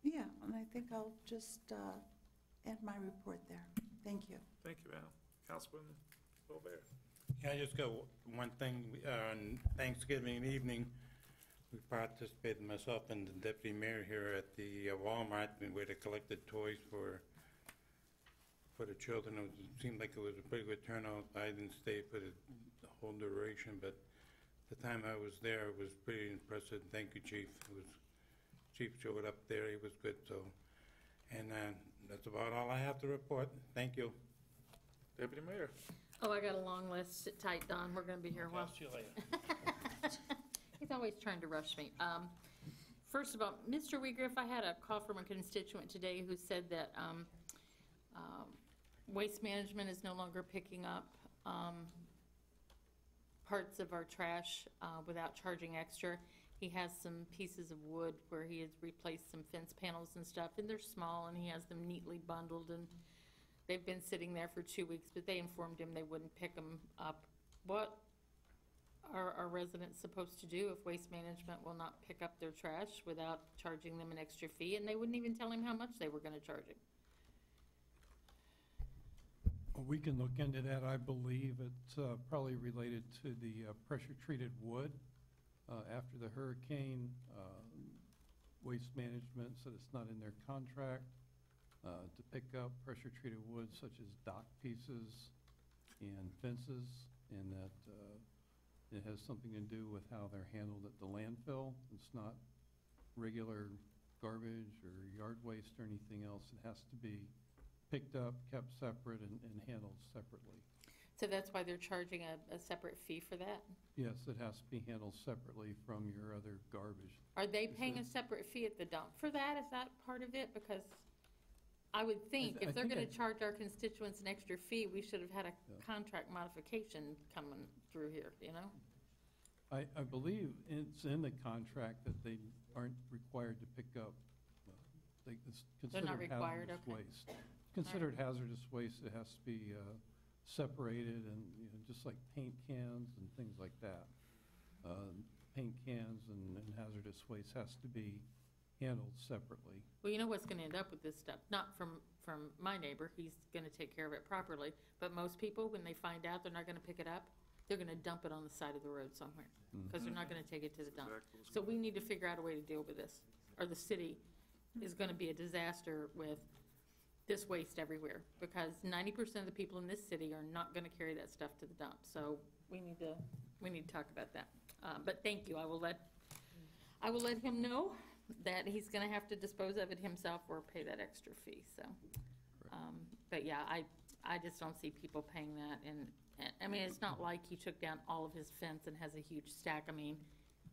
Yeah, and I think I'll just end my report there. Thank you. Thank you, ma'am. Councilman Robert. Yeah, I just got one thing. On Thanksgiving evening, we participated, myself and the deputy mayor here at the Walmart, where they collected toys for the children. It seemed like it was a pretty good turnout. I didn't stay for the whole duration, but the time I was there, it was pretty impressive. Thank you, Chief. Chief showed up there. He was good, so. And that's about all I have to report. Thank you. Deputy Mayor. Oh, I got a long list. Sit tight, Don. We're going to be here a while. See you later. He's always trying to rush me. First of all, Mr. Weigriff, I had a call from a constituent today who said that Waste Management is no longer picking up parts of our trash without charging extra. He has some pieces of wood where he has replaced some fence panels and stuff, and they're small, and he has them neatly bundled, and they've been sitting there for 2 weeks, but they informed him they wouldn't pick them up. What are our residents supposed to do if Waste Management will not pick up their trash without charging them an extra fee? And they wouldn't even tell him how much they were going to charge him. We can look into that. I believe it's probably related to the pressure-treated wood. After the hurricane, Waste Management said it's not in their contract to pick up pressure-treated wood such as dock pieces and fences, and that it has something to do with how they're handled at the landfill. It's not regular garbage or yard waste or anything else. It has to be picked up, kept separate, and handled separately. So that's why they're charging a separate fee for that? Yes, it has to be handled separately from your other garbage. Are they paying a separate fee at the dump for that? Is that part of it? Because I would think if they're going to charge our constituents an extra fee, we should have had a contract modification coming through here, you know? I believe it's in the contract that they aren't required to pick up. It's They're not considered required, hazardous okay. waste. Considered hazardous waste, it has to be separated, and just like paint cans and things like that. Paint cans and hazardous waste has to be handled separately. Well, you know what's going to end up with this stuff? Not from my neighbor, he's going to take care of it properly, but most people, when they find out they're not going to pick it up, they're going to dump it on the side of the road somewhere, because they're not going to take it to the dump. So we need to figure out a way to deal with this, or the city is going to be a disaster with this waste everywhere, because 90% of the people in this city are not going to carry that stuff to the dump. So we need to talk about that. But thank you. I will let him know that he's going to have to dispose of it himself or pay that extra fee. So, but yeah, I just don't see people paying that. And I mean, it's not like he took down all of his fence and has a huge stack. I mean,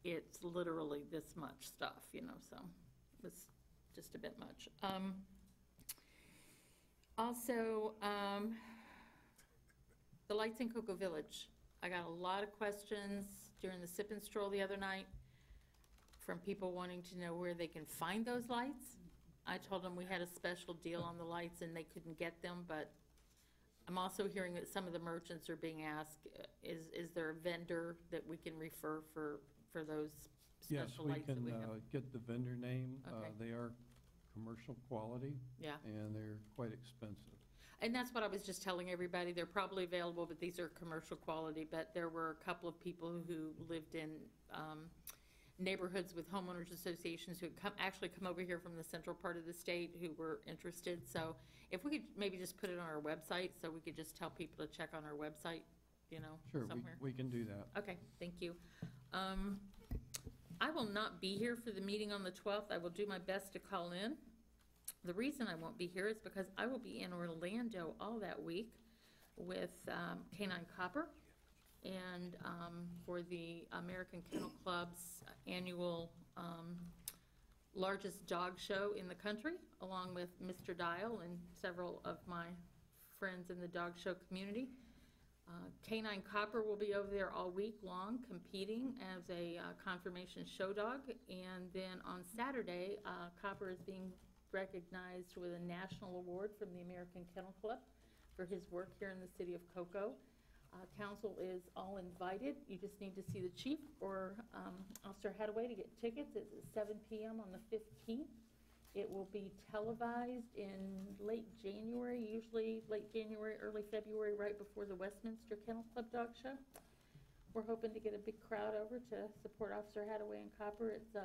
it's literally this much stuff, you know. So it was just a bit much. Also, the lights in Cocoa Village. I got a lot of questions during the sip and stroll the other night from people wanting to know where they can find those lights. I told them we had a special deal on the lights and they couldn't get them, but I'm also hearing that some of the merchants are being asked, is there a vendor that we can refer for those special lights that we have? Yes, we can get the vendor name. Okay. They are commercial quality. Yeah. And they're quite expensive. And that's what I was just telling everybody. They're probably available, but these are commercial quality. But there were a couple of people who lived in neighborhoods with homeowners associations who had actually come over here from the central part of the state who were interested. So if we could maybe just put it on our website, so we could just tell people to check on our website, you know, Sure, somewhere. we can do that. Okay, thank you. I will not be here for the meeting on the 12th. I will do my best to call in. The reason I won't be here is because I will be in Orlando all that week with Canine Copper and for the American Kennel Club's annual largest dog show in the country, along with Mr. Dial and several of my friends in the dog show community. Canine Copper will be over there all week long competing as a conformation show dog. And then on Saturday, Copper is being recognized with a national award from the American Kennel Club for his work here in the city of Cocoa. Council is all invited. You just need to see the chief or Officer Hadaway to get tickets. It's at 7 p.m. on the 15th. It will be televised in late January, usually late January, early February, right before the Westminster Kennel Club Dog Show. We're hoping to get a big crowd over to support Officer Hadaway and Copper. It's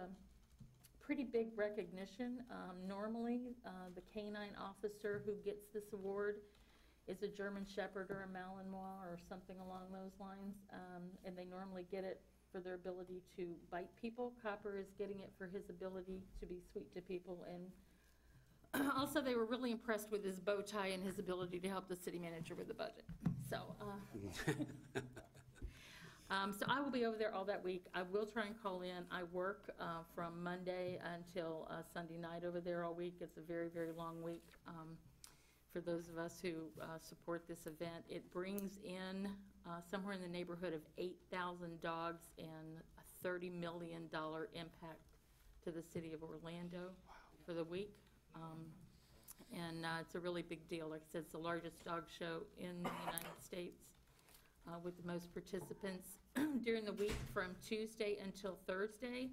pretty big recognition. Normally, the canine officer who gets this award is a German Shepherd or a Malinois or something along those lines, and they normally get it for their ability to bite people. Copper is getting it for his ability to be sweet to people, and also they were really impressed with his bow tie and his ability to help the city manager with the budget. So, so I will be over there all that week. I will try and call in. I work from Monday until Sunday night over there all week. It's a very, very long week. For those of us who support this event, it brings in somewhere in the neighborhood of 8,000 dogs and a $30 million impact to the city of Orlando for the week. And it's a really big deal. Like I said, it's the largest dog show in the United States with the most participants during the week from Tuesday until Thursday.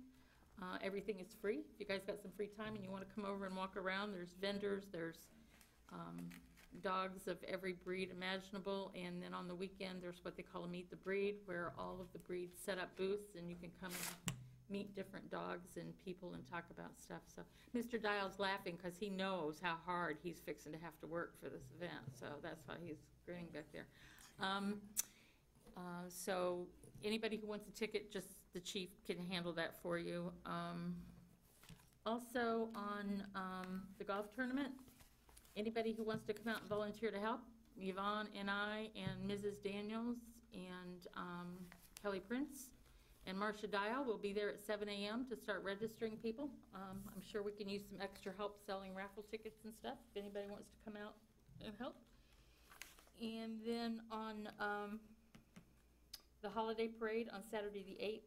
Everything is free. If you guys got some free time and you want to come over and walk around, there's vendors, there's dogs of every breed imaginable, and then on the weekend there's what they call a meet the breed, where all of the breeds set up booths and you can come and meet different dogs and people and talk about stuff. So Mr. Dial's laughing because he knows how hard he's fixing to have to work for this event, so that's why he's grinning back there. So anybody who wants a ticket, just the chief can handle that for you. Also on the golf tournament, anybody who wants to come out and volunteer to help, Yvonne and I and Mrs. Daniels and Kelly Prince and Marcia Dial will be there at 7 a.m. to start registering people. I'm sure we can use some extra help selling raffle tickets and stuff if anybody wants to come out and help. And then on the holiday parade on Saturday the 8th,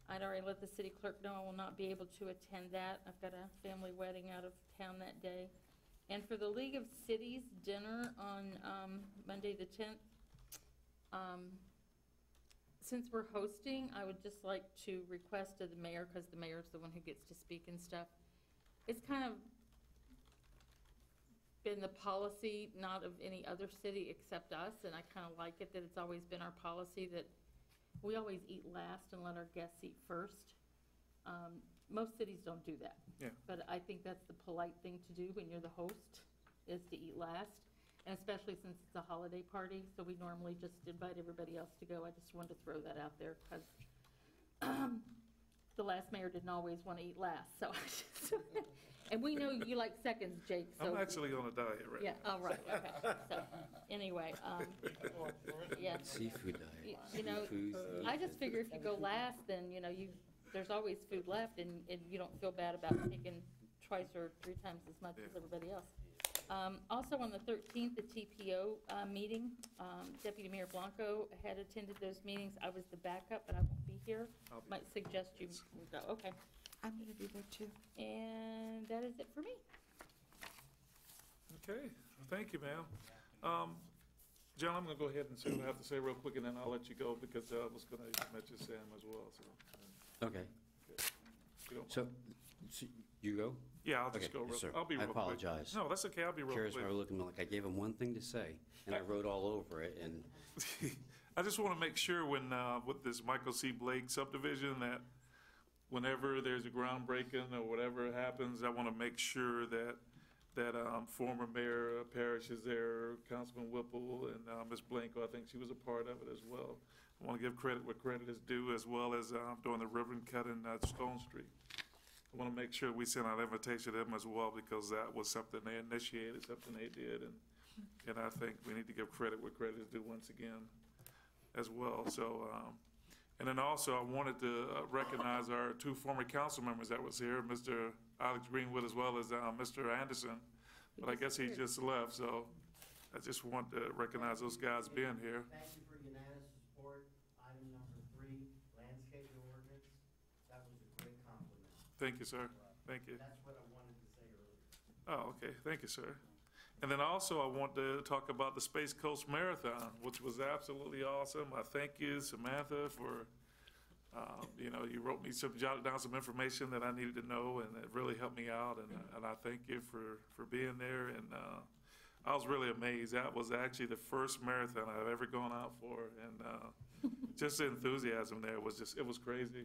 I'd already let the city clerk know I will not be able to attend that. I've got a family wedding out of town that day. And for the League of Cities dinner on Monday the 10th, since we're hosting, I would just like to request of the mayor, because the mayor's the one who gets to speak and stuff. It's kind of been the policy, not of any other city except us, and I kind of like it that it's always been our policy that we always eat last and let our guests eat first. Most cities don't do that. Yeah. But I think that's the polite thing to do when you're the host, is to eat last. And especially since it's a holiday party, so we normally just invite everybody else to go. I just wanted to throw that out there because the last mayor didn't always want to eat last. So I just and we know you like seconds, Jake. So I'm actually on a diet right yeah. now. Oh, right. Okay. So anyway, yeah. Seafood diet. You know, I just figure if you go last, then there's always food left, and you don't feel bad about taking twice or three times as much as everybody else. Also on the 13th, the TPO meeting, Deputy Mayor Blanco had attended those meetings. I was the backup, but I won't be here. Might suggest you go. Okay. I'm going to be there too. And that is it for me. Okay, thank you, ma'am. John, I'm going to go ahead and say what I have to say real quick, and then I'll let you go because I was going to mention Sam as well. So. Okay. You don't So, mind. you go? Yeah, I'll just Okay, go real yes, sir. quick. I'll be I real quick. apologize. No, that's okay. I'll be real Curious quick. why we're looking like I gave him one thing to say, and I wrote all over it, and I just want to make sure when, with this Michael C. Blake subdivision, that whenever there's a groundbreaking or whatever happens, I want to make sure that former Mayor Parrish is there, Councilman Whipple, and Ms. Blanco, I think she was a part of it as well. I want to give credit where credit is due, as well as doing the ribbon cut in Stone Street. I want to make sure we send out an invitation to them as well, because that was something they initiated, something they did, and I think we need to give credit where credit is due once again as well. So, and then also I wanted to recognize our two former council members that was here, Mr. Alex Greenwood as well as Mr. Anderson, but I guess he just left, so I just want to recognize those guys being here. Thank you for unanimous support. Item number 3, landscaping ordinance. That was a great compliment. Thank you, sir. Thank you. That's what I wanted to say earlier. Oh, okay. Thank you, sir. And then also, I want to talk about the Space Coast Marathon, which was absolutely awesome. I thank you, Samantha, for, you wrote me jotted down some information that I needed to know, and it really helped me out, and I thank you for being there, and I was really amazed. That was actually the first marathon I've ever gone out for, and just the enthusiasm there was just, it was crazy.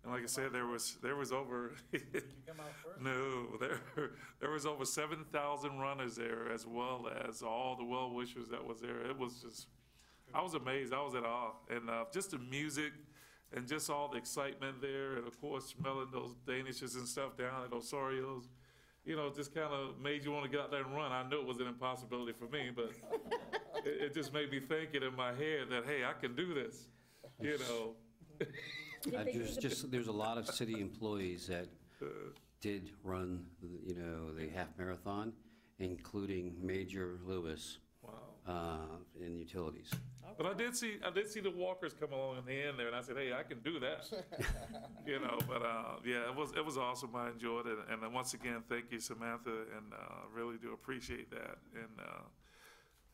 And like I said, there was over. Did you come out first? No, there was over 7,000 runners there, as well as all the well-wishers that was there. It was just, I was amazed. I was at awe. And just the music and just all the excitement there, and of course, smelling those Danishes and stuff down at Osario's, just kind of made you want to get out there and run. I knew it was an impossibility for me, but it just made me thinking in my head that, hey, I can do this, There's a lot of city employees that did run, the half marathon, including Major Lewis. Wow. In utilities. But I did see the walkers come along in the end there, and I said, hey, I can do that. But yeah, it was awesome. I enjoyed it, and once again, thank you, Samantha, and really do appreciate that. And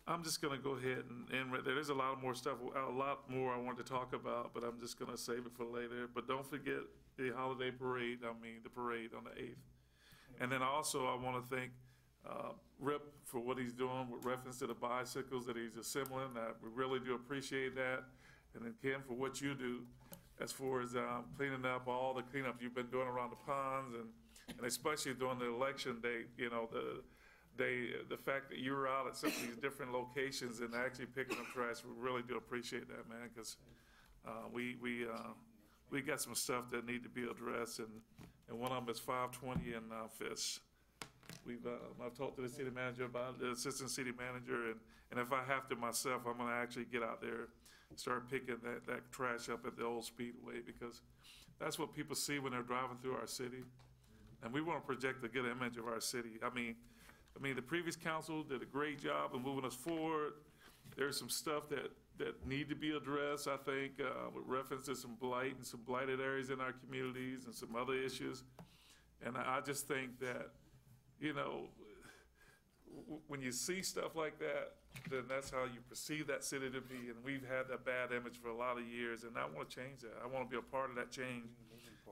I'm just gonna go ahead and end right there. There's a lot more I want to talk about, but I'm just gonna save it for later. But don't forget the holiday parade. The parade on the 8th. And then also, I want to thank Rip for what he's doing with reference to the bicycles that he's assembling. We really do appreciate that. And then Ken, for what you do as far as cleaning up all the cleanup you've been doing around the ponds, and especially during the election day, the fact that you were out at some of these different locations and actually picking up trash, we really do appreciate that, man, because we got some stuff that need to be addressed, and one of them is 520 and Fish. I've talked to the city manager about it, the assistant city manager, and if I have to myself, I'm gonna actually get out there and start picking that trash up at the old Speedway, because that's what people see when they're driving through our city. And we want to project a good image of our city. I mean, the previous council did a great job of moving us forward. There's some stuff that need to be addressed, I think, with reference to some blight and some blighted areas in our communities and some other issues. And I just think that, when you see stuff like that, then that's how you perceive that city to be. And we've had that bad image for a lot of years, and I want to change that. I want to be a part of that change,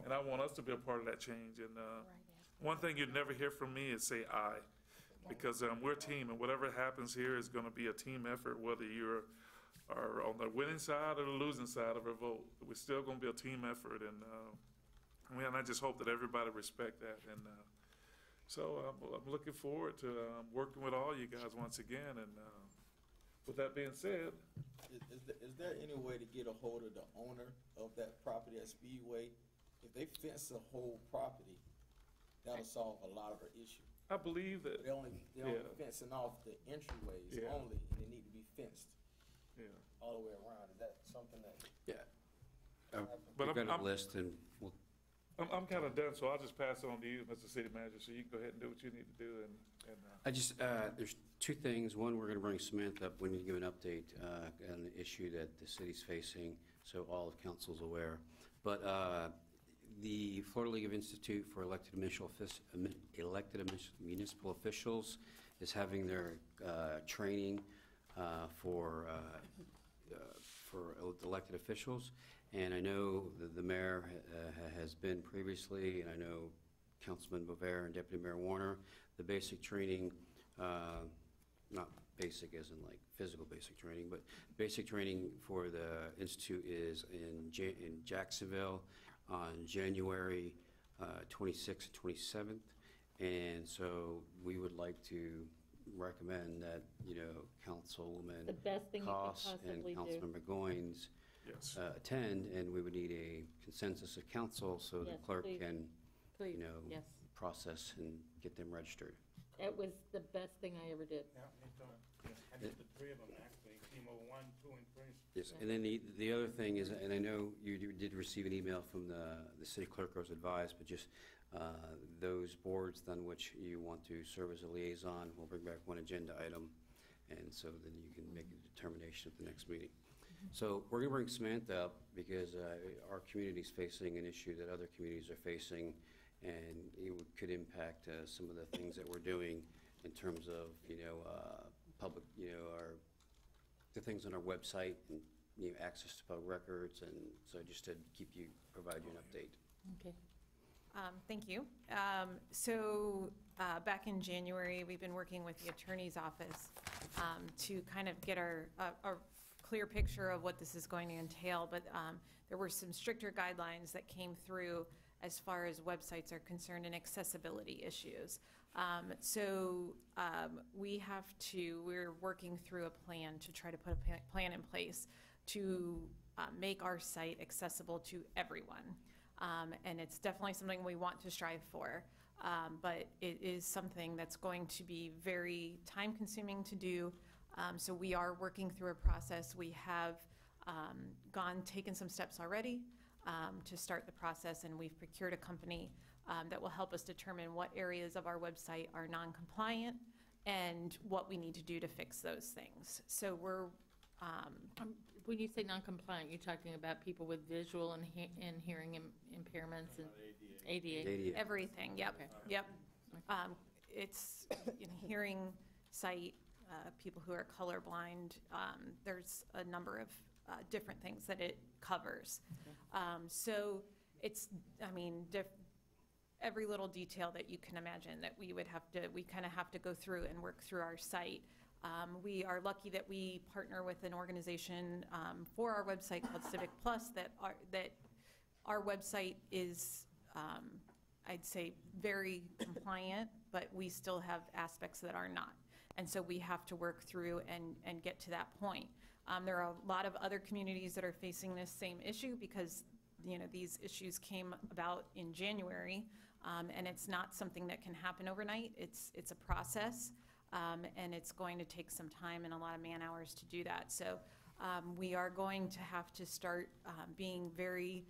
and I want us to be a part of that change. And one thing you'd never hear from me is say I, because we're a team, and whatever happens here is going to be a team effort, whether you're on the winning side or the losing side of a vote. We're still going to be a team effort, and I just hope that everybody respect that. And so I'm looking forward to working with all you guys once again. And with that being said, is there any way to get a hold of the owner of that property at Speedway? If they fence the whole property, that'll solve a lot of our issue. I believe that They're only fencing off the entryways only, and they need to be fenced all the way around. Is that something that? Yeah. But We've got a list, and we'll. I'm kind of done, so I'll just pass it on to you, Mr. City Manager, so you can go ahead and do what you need to do. There's two things. One, we're going to bring Samantha up. We need to give an update on an issue that the city's facing, so all of council's aware. But the Florida League of Institute for Elected Municipal Officials is having their training for elected officials. And I know the mayor has been previously, and I know Councilman Bover and Deputy Mayor Warner. The basic training, not basic as in like physical basic training, but basic training for the Institute is in Jacksonville on January 26th and 27th. And so we would like to recommend that, Councilwoman The best thing you could Koss possibly and do. Councilmember Goins attend, and we would need a consensus of council so the Yes, clerk please. can, Please, yes. process and get them registered. It was the best thing I ever did. I did the three of them, actually, chemo 1, 2, and 3. Yes, and then the other thing is, and I know you did receive an email from the city clerk was advised, but just those boards on which you want to serve as a liaison, we'll bring back one agenda item, and so then you can make a determination at the next meeting. So we're going to bring Samantha up because our community is facing an issue that other communities are facing, and it could impact some of the things that we're doing in terms of, public, the things on our website and, access to public records, and so just to provide you an update. Okay. Thank you. Back in January, we've been working with the attorney's office to kind of get a clear picture of what this is going to entail, but there were some stricter guidelines that came through as far as websites are concerned and accessibility issues. We're working through a plan to try to put a plan in place to make our site accessible to everyone. And it's definitely something we want to strive for, but it is something that's going to be very time-consuming to do. So we are working through a process. We have taken some steps already to start the process, and we've procured a company that will help us determine what areas of our website are non-compliant and what we need to do to fix those things. So we're when you say non-compliant, you're talking about people with visual and hearing impairments and ADA? Everything, yep, Okay. yep. It's hearing, sight, people who are colorblind. There's a number of different things that it covers. So it's, every little detail that you can imagine that we kind of have to go through and work through our site. We are lucky that we partner with an organization for our website called Civic Plus that our website is, I'd say, very compliant, but we still have aspects that are not. And so we have to work through and get to that point. There are a lot of other communities that are facing this same issue because, these issues came about in January, and it's not something that can happen overnight. It's a process. And it's going to take some time and a lot of man-hours to do that. So we are going to have to start being very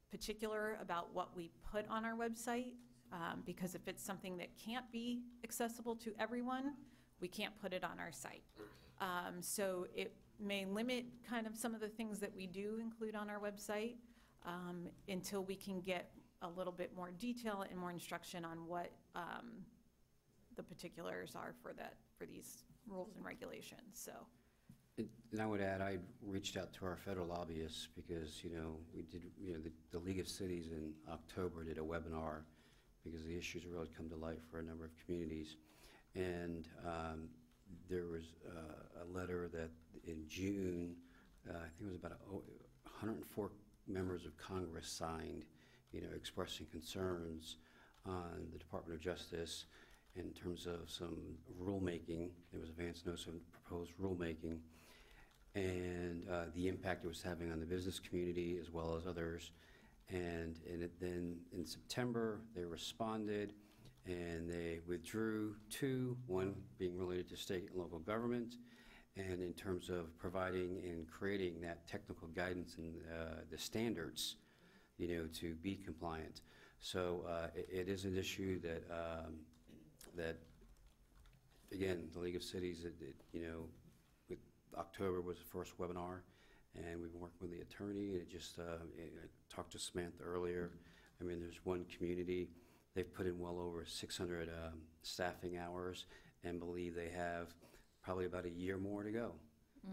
particular about what we put on our website, because if it's something that can't be accessible to everyone, we can't put it on our site. So it may limit kind of some of the things that we do include on our website until we can get a little bit more detail and more instruction on what the particulars are for these rules and regulations. So, and I would add, I reached out to our federal lobbyists because, we did, the League of Cities in October did a webinar because the issues really come to light for a number of communities. And there was a letter that in June, I think it was about 104 members of Congress signed, expressing concerns on the Department of Justice in terms of some rulemaking. There was advance notice of proposed rulemaking and the impact it was having on the business community as well as others. And then in September, they responded and they withdrew two, one being related to state and local government, and in terms of providing and creating that technical guidance and the standards, to be compliant. So it is an issue that that, again, the League of Cities, with October was the first webinar, and we've been working with the attorney, and I talked to Samantha earlier. There's one community, they've put in well over 600 staffing hours, and believe they have probably about a year more to go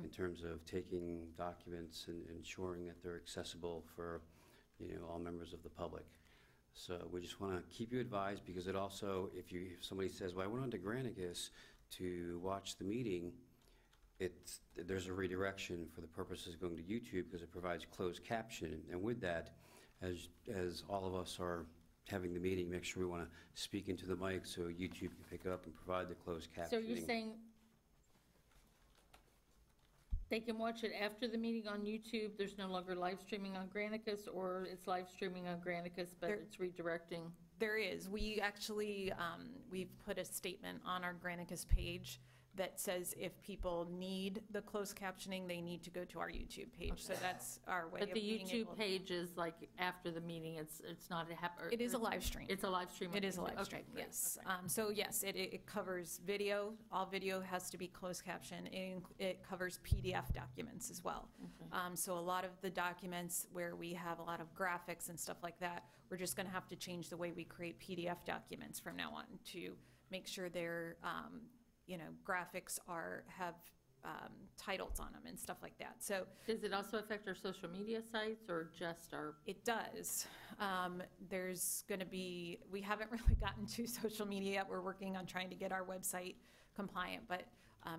in terms of taking documents and ensuring that they're accessible for, all members of the public. So we just want to keep you advised, because it also, if somebody says, well, I went on to Granicus to watch the meeting, there's a redirection for the purposes of going to YouTube because it provides closed caption. And with that, as all of us are having the meeting, make sure we want to speak into the mic so YouTube can pick up and provide the closed captioning. So you're saying they can watch it after the meeting on YouTube? There's no longer live streaming on Granicus, or it's live streaming on Granicus, but it's redirecting? there is. We actually, we've put a statement on our Granicus page that says if people need the closed captioning, they need to go to our YouTube page. So that's our way of But the being able YouTube page is like after the meeting, it's not a It is a live stream. It's a live stream. It is a okay, live stream, great, yes. okay. So yes, it covers video. All video has to be closed caption. It covers PDF documents as well. Okay. So a lot of the documents where we have a lot of graphics and stuff like that, we're just gonna have to change the way we create PDF documents from now on to make sure their, graphics have titles on them and stuff like that. So Does it also affect our social media sites or just our? it does. There's going to be, we haven't really gotten to social media yet. We're working on trying to get our website compliant, but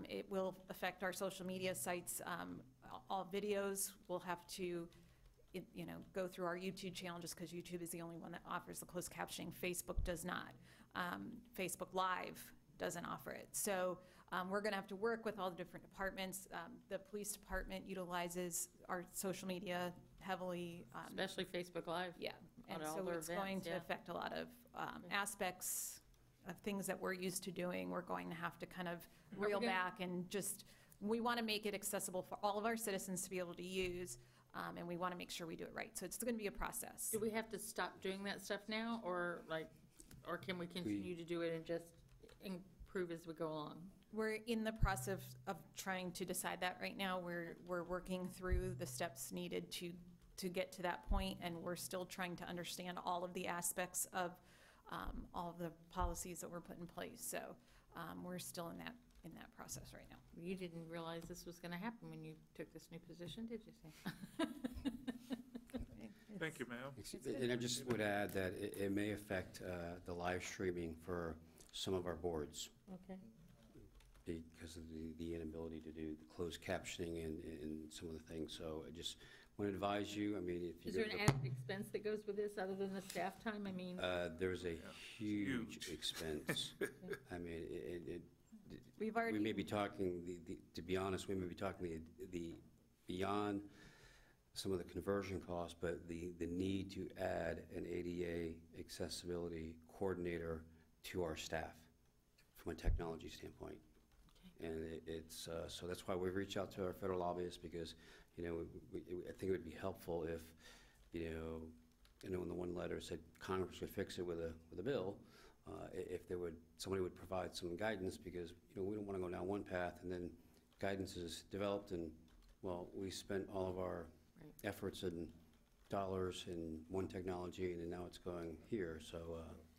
it will affect our social media sites. All videos will have to, go through our YouTube channel just because YouTube is the only one that offers the closed captioning. Facebook does not. Facebook Live doesn't offer it. So we're going to have to work with all the different departments. The police department utilizes our social media heavily. Especially Facebook Live. Yeah, and on all so their it's going events, to yeah. affect a lot of aspects of things that we're used to doing. We're going to have to kind of we reel gonna- back and just, we want to make it accessible for all of our citizens to be able to use, and we want to make sure we do it right. So it's going to be a process. Do we have to stop doing that stuff now, or can we continue to do it and just improve as we go along? We're in the process of trying to decide that right now. We're working through the steps needed to get to that point, and we're still trying to understand all of the aspects of all of the policies that were put in place. So we're still in that process right now. You didn't realize this was going to happen when you took this new position, did you, Sam? Thank you, ma'am. And I just would add that it may affect the live streaming for some of our boards Okay. because of the inability to do the closed captioning and some of the things. So I just want to advise you, I mean, if you Is there an added expense that goes with this other than the staff time? I mean, there's a huge expense. I mean, We've already. we may be talking, to be honest, we may be talking the beyond some of the conversion costs, but the need to add an ADA accessibility coordinator to our staff from a technology standpoint. And it's, so that's why we've reached out to our federal lobbyists, because, I think it would be helpful if, in the one letter said Congress would fix it with a bill, if somebody would provide some guidance, because, we don't want to go down one path and then guidance is developed and, well, we spent all of our efforts and dollars in one technology and then now it's going here, so.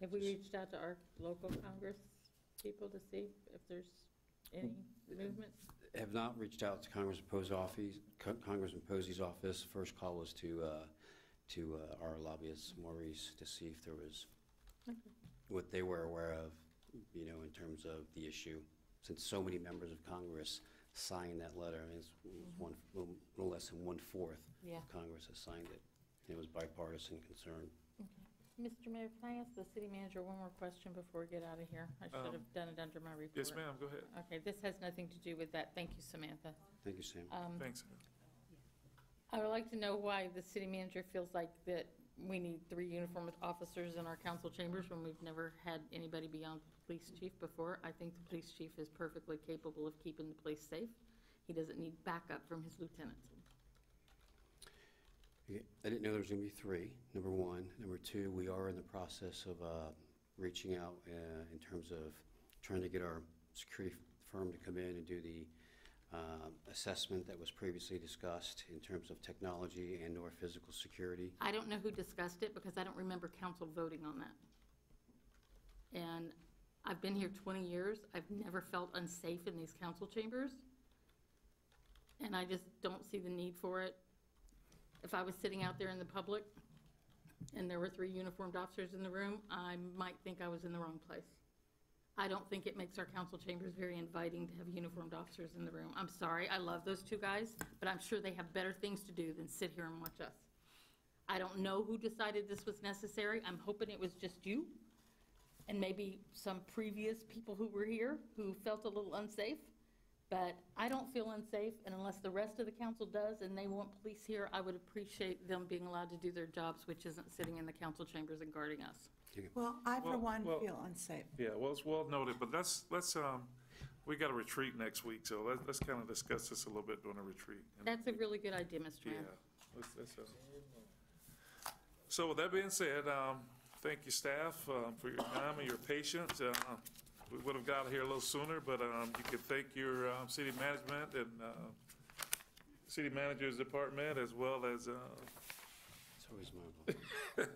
have we reached out to our local Congress people to see if there's any movement? Have not reached out to Congressman Posey's office. First call was to our lobbyist, Maurice, to see if there was what they were aware of, in terms of the issue, since so many members of Congress signed that letter. I mean, it's little less than 1/4 of Congress has signed it. And it was bipartisan concern. Mr. Mayor, can I ask the city manager one more question before we get out of here? I should have done it under my report. Yes, ma'am, go ahead. Okay, this has nothing to do with that. Thank you, Samantha. Thank you, Sam. Thanks. I would like to know why the city manager feels like that we need 3 uniformed officers in our council chambers when we've never had anybody beyond the police chief before. I think the police chief is perfectly capable of keeping the place safe. He doesn't need backup from his lieutenants. I didn't know there was going to be 3, number one. Number two, we are in the process of reaching out in terms of trying to get our security firm to come in and do the assessment that was previously discussed in terms of technology and or physical security. I don't know who discussed it because I don't remember council voting on that. And I've been here 20 years. I've never felt unsafe in these council chambers. And I just don't see the need for it. If I was sitting out there in the public and there were 3 uniformed officers in the room, I might think I was in the wrong place. I don't think it makes our council chambers very inviting to have uniformed officers in the room. I'm sorry, I love those 2 guys, but I'm sure they have better things to do than sit here and watch us. I don't know who decided this was necessary. I'm hoping it was just you and maybe some previous people who were here who felt a little unsafe. But I don't feel unsafe, and unless the rest of the council does and they want police here, I would appreciate them being allowed to do their jobs, which isn't sitting in the council chambers and guarding us. Well, I, for one, feel unsafe. Yeah, well, it's well noted, but let's we got a retreat next week, so let's kind of discuss this a little bit during a retreat. That's a really good idea, Mr. Mayor. Yeah. So with that being said, thank you, staff, for your time and your patience. We would have got here a little sooner, but you could thank your city management and city manager's department, as well as always my Make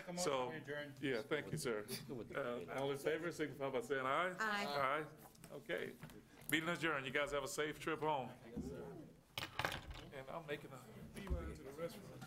a motion So, to adjourn. yeah, thank you, sir. All in favor, signify by saying aye. Aye. Aye. Okay. Meeting adjourned. You guys have a safe trip home. And I'm making a beeline to the restaurant.